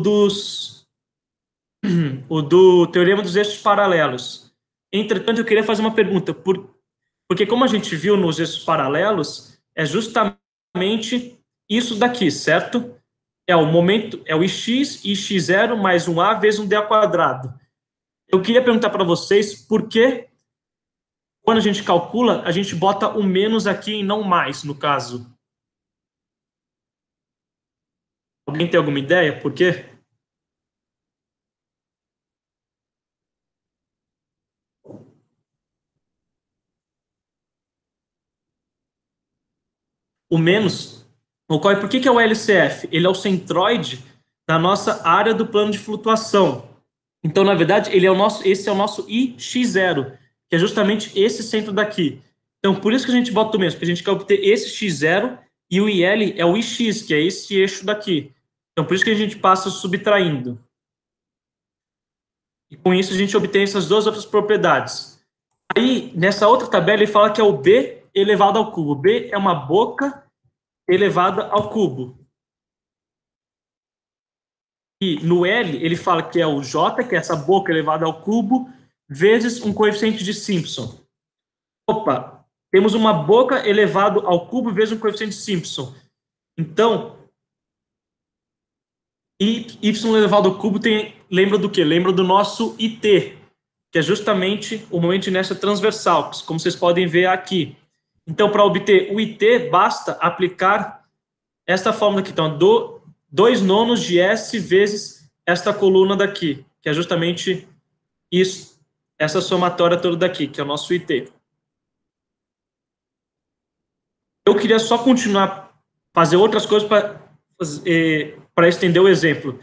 [SPEAKER 1] do teorema dos eixos paralelos. Entretanto, eu queria fazer uma pergunta, porque como a gente viu nos eixos paralelos, é justamente isso daqui, certo? É o ix, ix0 mais um a vezes um d ao quadrado. Eu queria perguntar para vocês por que, quando a gente calcula, a gente bota o menos aqui e não mais, no caso. Alguém tem alguma ideia por quê? O menos ocorre por que é o LCF? Ele é o centroide da nossa área do plano de flutuação. Então, na verdade, esse é o nosso IX0, que é justamente esse centro daqui. Então, por isso que a gente bota o menos, porque a gente quer obter esse X0 e o IL é o IX, que é esse eixo daqui. Então, por isso que a gente passa subtraindo. E com isso a gente obtém essas duas outras propriedades. Aí, nessa outra tabela, ele fala que é o B elevado ao cubo. B é uma boca elevada ao cubo. E no L, ele fala que é o J, que é essa boca elevada ao cubo, vezes um coeficiente de Simpson. Opa, temos uma boca elevado ao cubo vezes um coeficiente de Simpson. Então, y elevado ao cubo lembra do quê? Lembra do nosso IT, que é justamente o momento de inércia transversal, como vocês podem ver aqui. Então, para obter o IT, basta aplicar esta fórmula aqui. Então, 2/9 de S vezes esta coluna daqui, que é justamente isso, essa somatória toda daqui, que é o nosso IT. Eu queria só continuar, fazer outras coisas para estender o exemplo.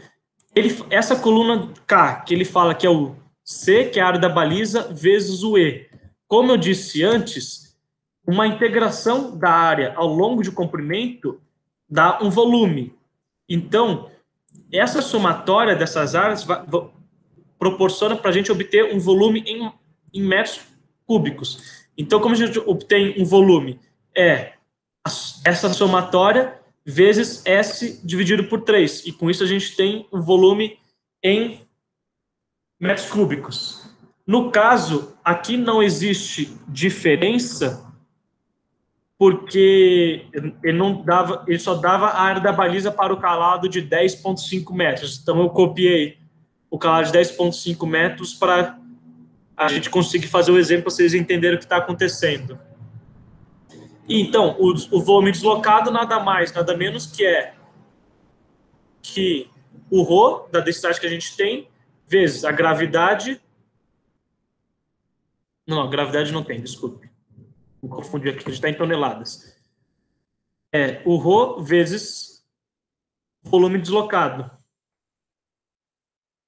[SPEAKER 1] Essa coluna K, que ele fala que é o C, que é a área da baliza, vezes o E. Como eu disse antes, uma integração da área ao longo de comprimento dá um volume. Então, essa somatória dessas áreas proporciona para a gente obter um volume em metros cúbicos. Então, como a gente obtém um volume? Essa somatória vezes S dividido por 3. E com isso a gente tem um volume em metros cúbicos. No caso, aqui não existe diferença, porque ele só dava a área da baliza para o calado de 10,5 metros. Então eu copiei o calado de 10,5 metros para a gente conseguir fazer o exemplo para vocês entenderem o que está acontecendo. E, então, o volume deslocado nada mais, nada menos que o ρ da densidade que a gente tem, vezes a gravidade. Não, a gravidade não tem, desculpe. Vou confundir aqui, a gente está em toneladas. O ρ vezes o volume deslocado.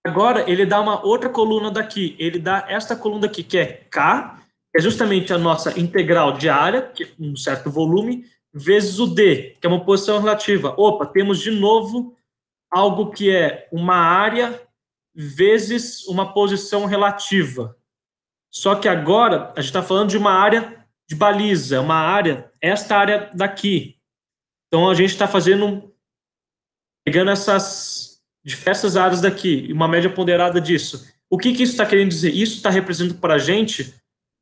[SPEAKER 1] Agora, ele dá uma outra coluna daqui. Ele dá esta coluna aqui, que é K, que é justamente a nossa integral de área, que é um certo volume, vezes o D, que é uma posição relativa. Opa, temos de novo algo que é uma área vezes uma posição relativa. Só que agora a gente está falando de uma área de baliza, uma área, esta área daqui. Então a gente está pegando essas diversas áreas daqui, e uma média ponderada disso. O que isso está querendo dizer? Isso está representando para a gente,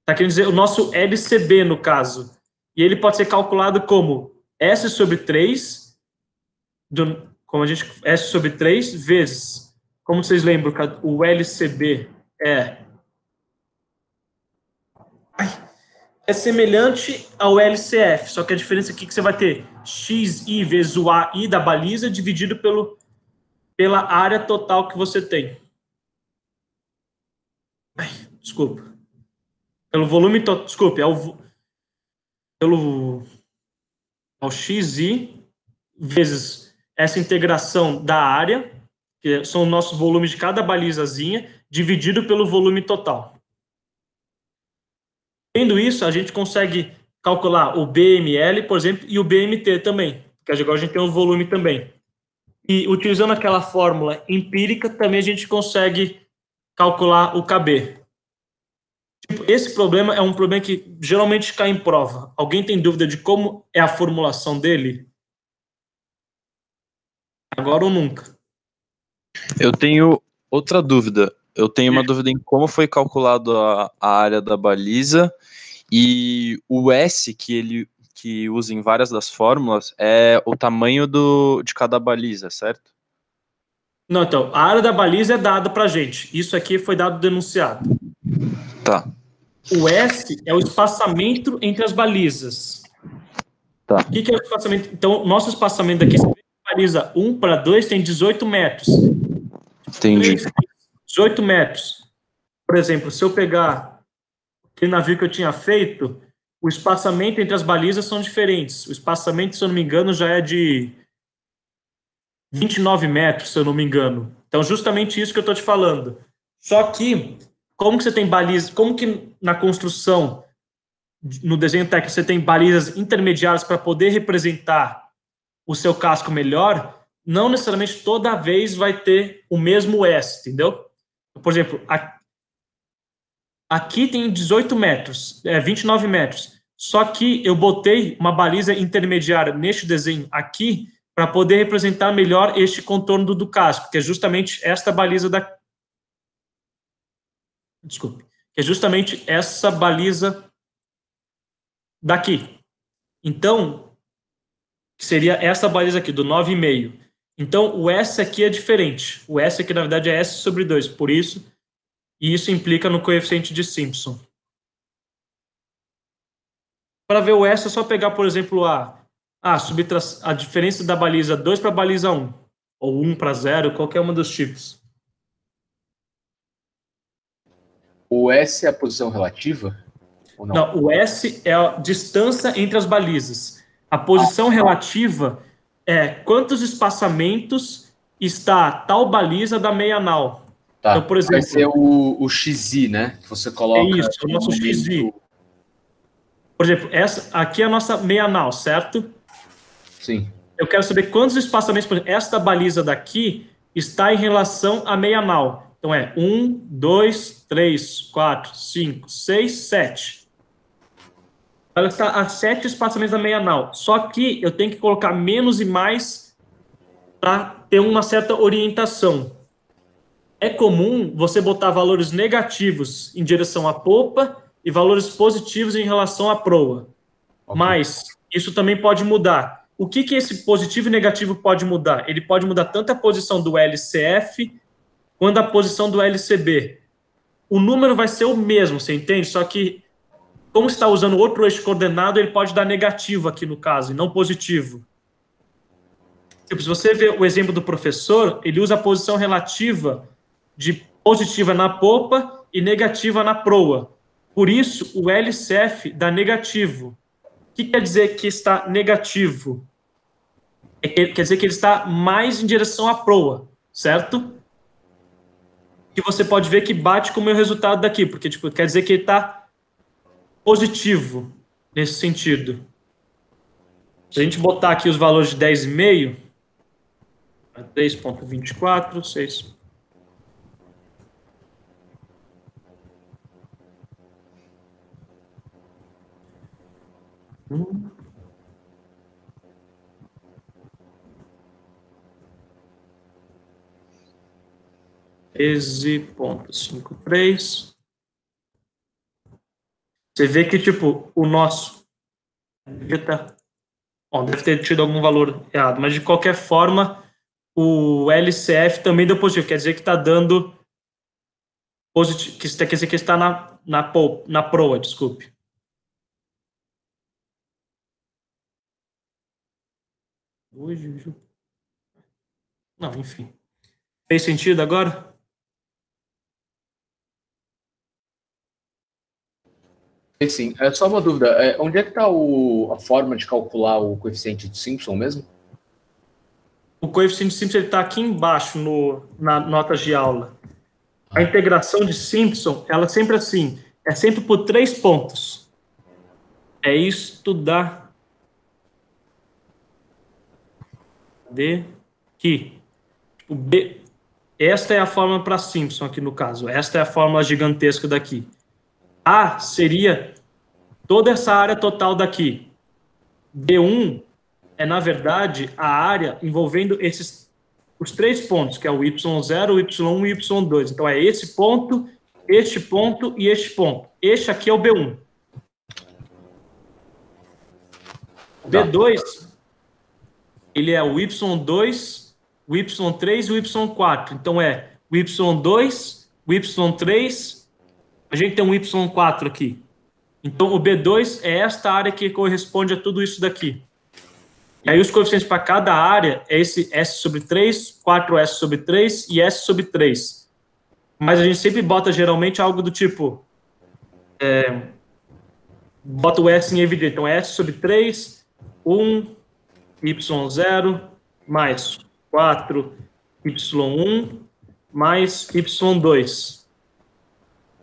[SPEAKER 1] está querendo dizer o nosso LCB, no caso. E ele pode ser calculado como S sobre 3, S sobre 3 vezes, como vocês lembram, o LCB é semelhante ao LCF, só que a diferença aqui é que você vai ter XI vezes o AI da baliza dividido pela área total que você tem. Desculpa. Pelo volume total. Desculpe, ao XI vezes essa integração da área, que são os nossos volumes de cada balizazinha, dividido pelo volume total. Tendo isso, a gente consegue calcular o BML, por exemplo, e o BMT também, porque agora a gente tem um volume também. E utilizando aquela fórmula empírica, também a gente consegue calcular o KB. Esse problema é um problema que geralmente cai em prova. Alguém tem dúvida de como é a formulação dele? Agora ou nunca?
[SPEAKER 2] Eu tenho outra dúvida. Eu tenho uma dúvida em como foi calculado a área da baliza e o S que usa em várias das fórmulas é o tamanho de cada baliza, certo?
[SPEAKER 1] Não, então, a área da baliza é dada para a gente. Isso aqui foi dado do enunciado.
[SPEAKER 2] Tá.
[SPEAKER 1] O S é o espaçamento entre as balizas.
[SPEAKER 2] Tá.
[SPEAKER 1] O que é o espaçamento? Então, nosso espaçamento aqui, baliza 1 para 2 tem 18 metros.
[SPEAKER 2] Entendi.
[SPEAKER 1] 18 metros. Por exemplo, se eu pegar aquele navio que eu tinha feito, o espaçamento entre as balizas são diferentes. O espaçamento, se eu não me engano, já é de 29 metros, se eu não me engano. Então, justamente isso que eu estou te falando. Só que, como que você tem balizas, como que na construção, no desenho técnico, você tem balizas intermediárias para poder representar o seu casco melhor, não necessariamente toda vez vai ter o mesmo S, entendeu? Por exemplo, aqui tem 18 metros, 29 metros. Só que eu botei uma baliza intermediária neste desenho aqui para poder representar melhor este contorno do casco, que é justamente esta baliza da... Desculpe. Que é justamente essa baliza daqui. Então, que seria essa baliza aqui, do 9,5. Então, o S aqui é diferente. O S aqui, na verdade, é S sobre 2. Por isso, e isso implica no coeficiente de Simpson. Para ver o S, é só pegar, por exemplo, a diferença da baliza 2 para a baliza 1. Ou 1 para 0, qualquer uma dos tipos.
[SPEAKER 3] O S é a posição relativa? Ou não?
[SPEAKER 1] Não, o S é a distância entre as balizas. A posição relativa é quantos espaçamentos está tal baliza da meia nau.
[SPEAKER 3] Tá.
[SPEAKER 1] Então, por exemplo,
[SPEAKER 3] vai ser o XI, né? Que você coloca.
[SPEAKER 1] É isso, o nosso XI. Por exemplo, essa aqui é a nossa meia nau, certo?
[SPEAKER 3] Sim.
[SPEAKER 1] Eu quero saber quantos espaçamentos, por exemplo, esta baliza daqui está em relação à meia nau. Então é 1, 2, 3, 4, 5, 6, 7. Ela está a 7 espaçamentos da meia anal. Só que eu tenho que colocar menos e mais para ter uma certa orientação. É comum você botar valores negativos em direção à polpa e valores positivos em relação à proa. Okay. Mas isso também pode mudar. O que esse positivo e negativo pode mudar? Ele pode mudar tanto a posição do LCF quanto a posição do LCB. O número vai ser o mesmo, você entende? Só que, como está usando outro eixo coordenado, ele pode dar negativo aqui no caso, e não positivo. Tipo, se você ver o exemplo do professor, ele usa a posição relativa de positiva na polpa e negativa na proa. Por isso, o LCF dá negativo. O que quer dizer que está negativo? Quer dizer que ele está mais em direção à proa, certo? Que você pode ver que bate com o meu resultado daqui, porque tipo, quer dizer que ele está positivo nesse sentido. Se a gente botar aqui os valores de 10,5, 3,24, 6... (13,53). Você vê que, tipo, o nosso deve ter tido algum valor errado, mas de qualquer forma, o LCF também deu positivo, quer dizer que está dando positivo, quer dizer que está na proa, desculpe. Não, enfim. Fez sentido agora?
[SPEAKER 3] Sim, é só uma dúvida. Onde é que está a forma de calcular o coeficiente de Simpson mesmo?
[SPEAKER 1] O coeficiente de Simpson está aqui embaixo na notas de aula. A integração de Simpson, ela é sempre assim, é sempre por 3 pontos. É isto da... aqui. O B... Esta é a fórmula para Simpson aqui no caso. Esta é a fórmula gigantesca daqui. A seria toda essa área total daqui. B1 é, na verdade, a área envolvendo os 3 pontos, que é o Y0, o Y1 e o Y2. Então, é esse ponto, este ponto e este ponto. Este aqui é o B1. O B2, ele é o Y2, o Y3 e o Y4. Então, é o Y2, o Y3... A gente tem um Y4 aqui. Então, o B2 é esta área que corresponde a tudo isso daqui. E aí, os coeficientes para cada área é esse S sobre 3, 4S sobre 3 e S sobre 3. Mas a gente sempre bota, geralmente, algo do tipo... bota o S em evidência. Então, S sobre 3, 1, Y0, mais 4, Y1, mais Y2.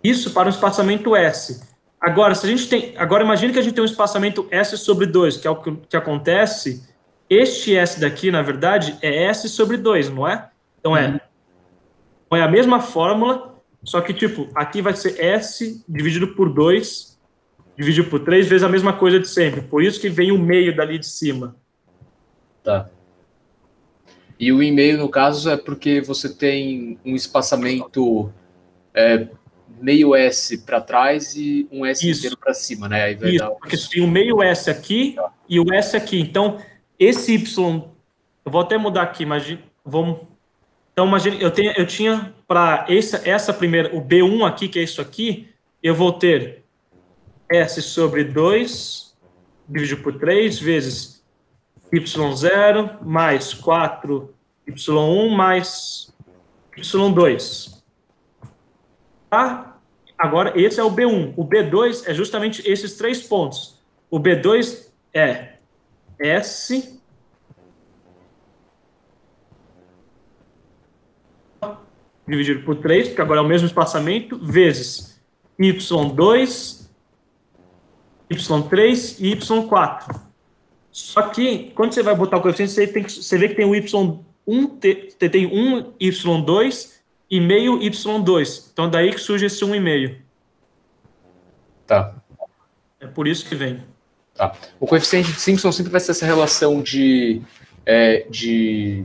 [SPEAKER 1] Isso para o espaçamento S. Agora, imagine que a gente tem um espaçamento S sobre 2, que é o que acontece. Este S daqui, na verdade, é S sobre 2, não é? Então, é a mesma fórmula, só que, tipo, aqui vai ser S dividido por 2, dividido por 3, vezes a mesma coisa de sempre. Por isso que vem o meio dali de cima.
[SPEAKER 3] Tá. E o e-mail, no caso, é porque você tem um espaçamento... meio S para trás e um S inteiro para cima, né? Aí vai dar
[SPEAKER 1] porque tem o meio S aqui e o S aqui. Então, esse Y... Eu vou até mudar aqui, imagina... Então, imagina, eu tinha para essa primeira... O B1 aqui, que é isso aqui, eu vou ter S sobre 2, dividido por 3, vezes Y0, mais 4Y1, mais Y2. Tá? Agora, esse é o B1. O B2 é justamente esses 3 pontos. O B2 é S dividido por 3, porque agora é o mesmo espaçamento, vezes Y2, Y3 e Y4. Só que, quando você vai botar o coeficiente, você vê que tem o Y1, tem um Y2 e meio y2. Então, daí que surge esse 1,5.
[SPEAKER 3] Tá.
[SPEAKER 1] É por isso que vem.
[SPEAKER 3] Tá. O coeficiente de Simpson sempre vai ser essa relação de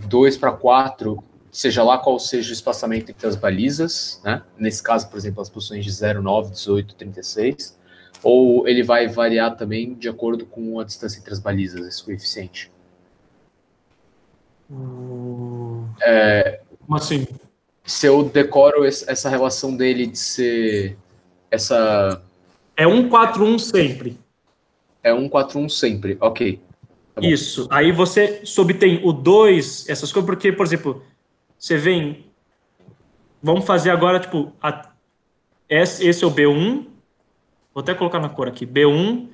[SPEAKER 3] 2 para 4, seja lá qual seja o espaçamento entre as balizas, né? Nesse caso, por exemplo, as posições de 0, 9, 18, 36, ou ele vai variar também de acordo com a distância entre as balizas, esse coeficiente?
[SPEAKER 1] Como assim?
[SPEAKER 3] Se eu decoro essa relação dele de ser essa...
[SPEAKER 1] É 1, 4, 1 sempre.
[SPEAKER 3] É 1, 4, 1 sempre, ok. Tá bom.
[SPEAKER 1] Isso. Aí você obtém o 2, essas coisas, porque, por exemplo, você vem... Vamos fazer agora, tipo, esse é o B1. Vou até colocar na cor aqui. B1.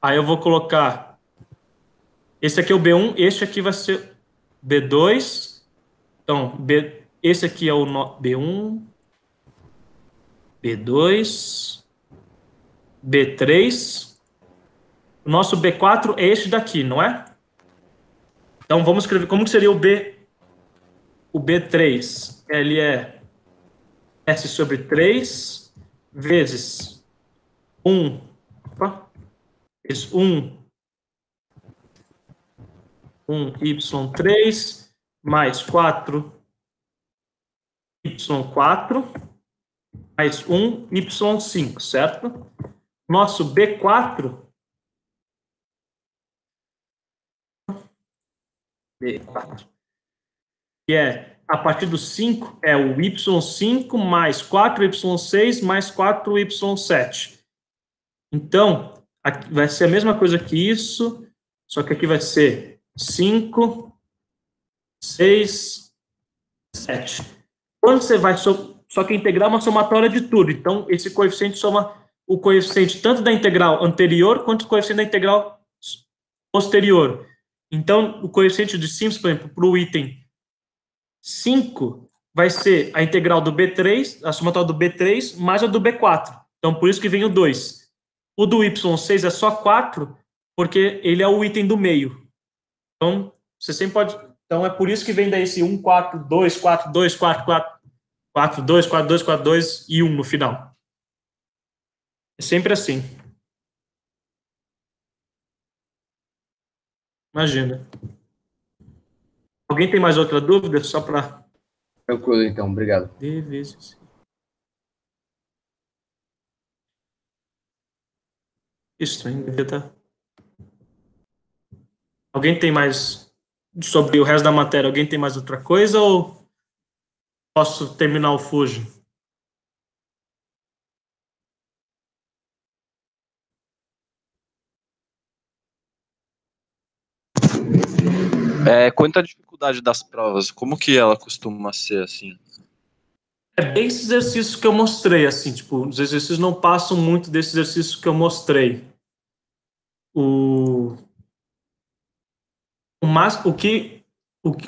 [SPEAKER 1] Aí eu vou colocar... Esse aqui é o B1, este aqui vai ser B2. Então, esse aqui é o B1, B2, B3. O nosso B4 é este daqui, não é? Então, vamos escrever como que seria o B3. Ele é S sobre 3 vezes 1, vezes 1y3 mais 4y4 mais 1y5, certo? Nosso B4 que é a partir do 5 é o y5 mais 4y6 mais 4y7. Então, aqui vai ser a mesma coisa que isso, só que aqui vai ser 5, 6, 7. Quando você vai... Só que integrar é uma somatória de tudo. Então, esse coeficiente soma o coeficiente tanto da integral anterior quanto o coeficiente da integral posterior. Então, o coeficiente de Simpson, por exemplo, para o item 5 vai ser a integral do B3, a somatória do B3 mais a do B4. Então, por isso que vem o 2. O do Y6 é só 4, porque ele é o item do meio. Então, você sempre pode... Então, é por isso que vem daí esse 1, 4, 2, 4, 2, 4, 4, 4, 2, 4, 2, 4, 2 e 1 no final. É sempre assim. Imagina. Alguém tem mais outra dúvida? Só para...
[SPEAKER 3] Tranquilo, então. Obrigado.
[SPEAKER 1] D vezes... Estranho, devia estar... Alguém tem mais... Sobre o resto da matéria, alguém tem mais outra coisa ou posso terminar o Fuji?
[SPEAKER 2] Quanto à dificuldade das provas, como que ela costuma ser, assim?
[SPEAKER 1] É bem esses exercícios que eu mostrei, assim, tipo, os exercícios não passam muito desses exercícios que eu mostrei. O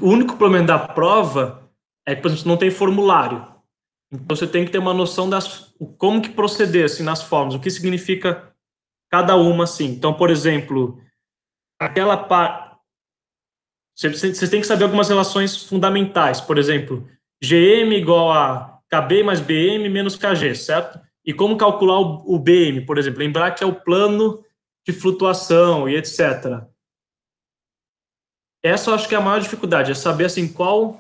[SPEAKER 1] único problema da prova é que, por exemplo, não tem formulário. Então, você tem que ter uma noção como que proceder, assim, nas formas, o que significa cada uma, assim. Então, por exemplo, aquela parte... Você tem que saber algumas relações fundamentais. Por exemplo, GM igual a KB mais BM menos KG, certo? E como calcular o BM, por exemplo. Lembrar que é o plano de flutuação e etc. Essa eu acho que é a maior dificuldade, é saber assim qual...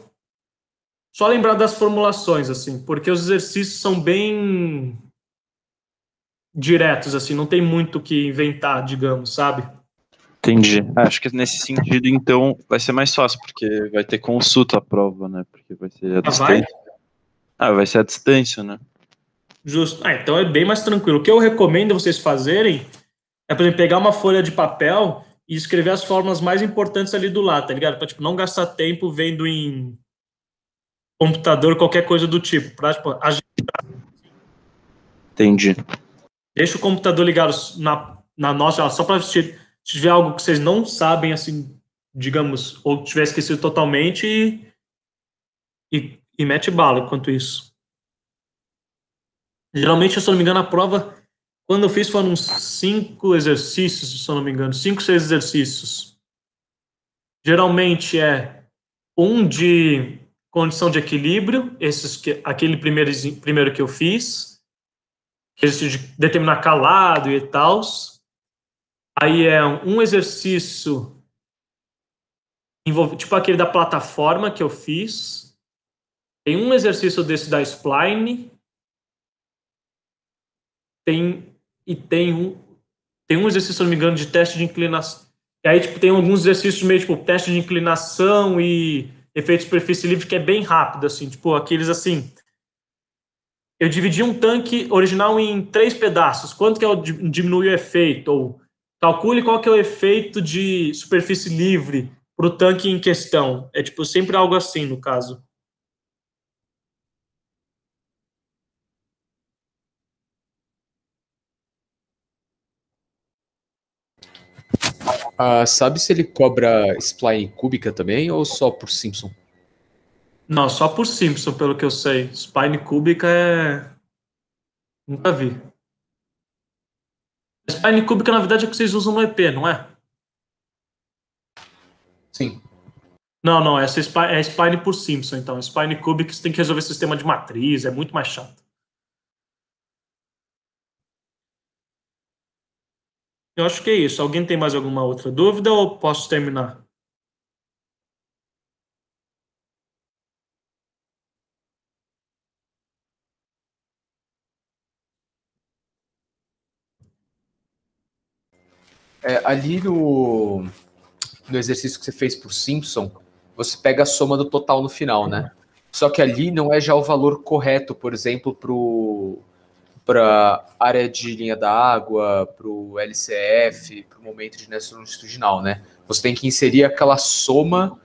[SPEAKER 1] Só lembrar das formulações, assim, porque os exercícios são bem diretos, assim, não tem muito o que inventar, digamos, sabe?
[SPEAKER 2] Entendi. Acho que nesse sentido, então, vai ser mais fácil, porque vai ter consulta a prova, né? Porque vai ser a distância. Vai ser a distância, né?
[SPEAKER 1] Justo. Então é bem mais tranquilo. O que eu recomendo vocês fazerem é, por exemplo, pegar uma folha de papel e escrever as fórmulas mais importantes ali do lado, tá ligado? Pra, tipo, não gastar tempo vendo em computador, qualquer coisa do tipo. Pra, tipo,
[SPEAKER 2] Entendi.
[SPEAKER 1] deixa o computador ligado na nossa, só para se tiver algo que vocês não sabem, assim, digamos, ou tiver esquecido totalmente e mete bala enquanto isso. Geralmente, se eu não me engano, a prova, quando eu fiz, foram uns 5 exercícios, se eu não me engano, 5, 6 exercícios. Geralmente é um de condição de equilíbrio, aquele primeiro que eu fiz, exercício de determinar calado e tal. Aí é um exercício tipo aquele da plataforma que eu fiz. Tem um exercício desse da spline. Tem um exercício, se não me engano, de teste de inclinação. E aí, tipo, tem alguns exercícios meio, tipo, teste de inclinação e efeito de superfície livre, que é bem rápido, assim. Tipo, aqueles, assim... Eu dividi um tanque original em 3 pedaços. Quanto que diminui o efeito? Ou calcule qual que é o efeito de superfície livre para o tanque em questão. É, tipo, sempre algo assim, no caso.
[SPEAKER 3] Sabe se ele cobra spline cúbica também ou só por Simpson?
[SPEAKER 1] Não, só por Simpson, pelo que eu sei. Spine cúbica é... Nunca vi. Spine cúbica, na verdade, é que vocês usam no EP, não é?
[SPEAKER 3] Sim.
[SPEAKER 1] Não, essa é spline por Simpson, então. Spine cúbica você tem que resolver sistema de matriz, é muito mais chato. Eu acho que é isso. Alguém tem mais alguma outra dúvida ou posso terminar?
[SPEAKER 3] Ali no exercício que você fez por Simpson, você pega a soma do total no final, né? Só que ali não é já o valor correto, por exemplo, para área de linha da água, para o LCF, para o momento de inércia longitudinal, né? Você tem que inserir aquela soma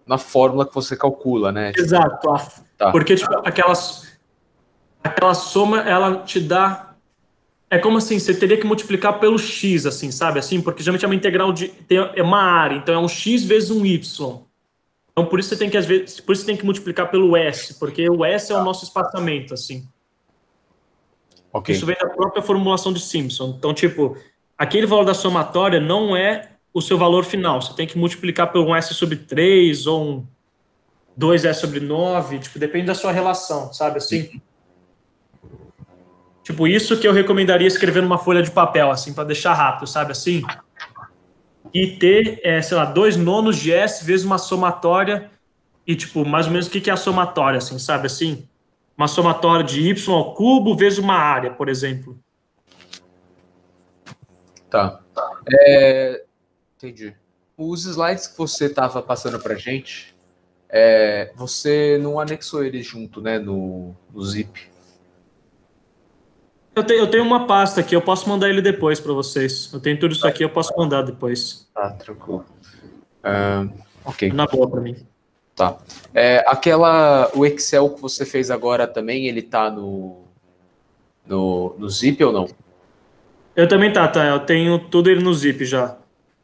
[SPEAKER 3] na fórmula que você calcula, né?
[SPEAKER 1] Exato.
[SPEAKER 3] Tá.
[SPEAKER 1] Porque tipo, aquela soma, ela te dá... É como assim, você teria que multiplicar pelo x, assim, sabe? Assim, porque geralmente é uma integral é uma área, então é um x vezes um y. Então por isso você tem que, às vezes, por isso você tem que multiplicar pelo s, porque o s é o nosso espaçamento, assim.
[SPEAKER 3] Ok.
[SPEAKER 1] Isso vem da própria formulação de Simpson. Então, tipo, aquele valor da somatória não é o seu valor final. Você tem que multiplicar por um S sobre 3 ou um 2S sobre 9. Tipo, depende da sua relação, sabe assim? Tipo, isso que eu recomendaria escrever numa folha de papel, assim, para deixar rápido, sabe assim? E ter, sei lá, 2/9 de S vezes uma somatória e, tipo, mais ou menos o que é a somatória, assim, sabe assim? Uma somatória de y ao cubo vezes uma área, por exemplo.
[SPEAKER 3] Tá. Entendi. Os slides que você estava passando para gente, você não anexou eles junto, né, no zip.
[SPEAKER 1] Eu tenho uma pasta aqui, eu posso mandar ele depois para vocês. Eu tenho tudo isso aqui, eu posso mandar depois.
[SPEAKER 3] Tá, tranquilo. Ok.
[SPEAKER 1] Na boa para mim.
[SPEAKER 3] Tá. O Excel que você fez agora também, ele tá no zip ou não?
[SPEAKER 1] Eu também tá. Eu tenho tudo ele no zip já.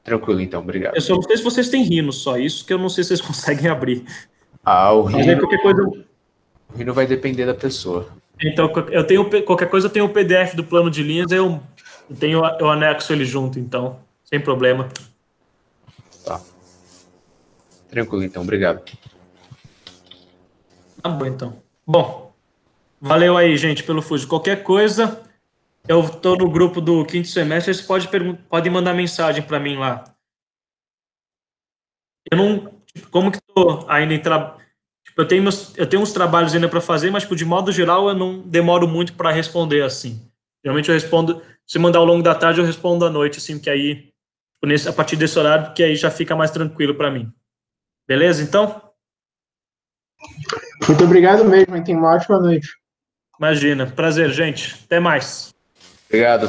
[SPEAKER 3] Tranquilo, então, obrigado.
[SPEAKER 1] Eu só não sei se vocês têm Rhino, só isso que eu não sei se vocês conseguem abrir.
[SPEAKER 3] O
[SPEAKER 1] Mas aí qualquer coisa.
[SPEAKER 3] Rhino vai depender da pessoa.
[SPEAKER 1] Então, eu tenho qualquer coisa, eu tenho o PDF do plano de linhas, eu anexo ele junto, então, sem problema.
[SPEAKER 3] Tá. Tranquilo, então, obrigado.
[SPEAKER 1] Tá bom, então. Bom, valeu aí, gente, pelo Fuji. Qualquer coisa, eu tô no grupo do quinto semestre, vocês podem mandar mensagem para mim lá. Eu não, como que tô ainda em trabalho, tipo, eu tenho uns trabalhos ainda para fazer, mas tipo, de modo geral eu não demoro muito para responder assim. Geralmente eu respondo, se mandar ao longo da tarde eu respondo à noite, assim, que aí tipo, a partir desse horário, que aí já fica mais tranquilo para mim. Beleza, então?
[SPEAKER 4] Muito obrigado mesmo, e tenha uma ótima noite.
[SPEAKER 1] Imagina. Prazer, gente. Até mais.
[SPEAKER 3] Obrigado.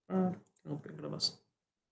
[SPEAKER 1] Ah.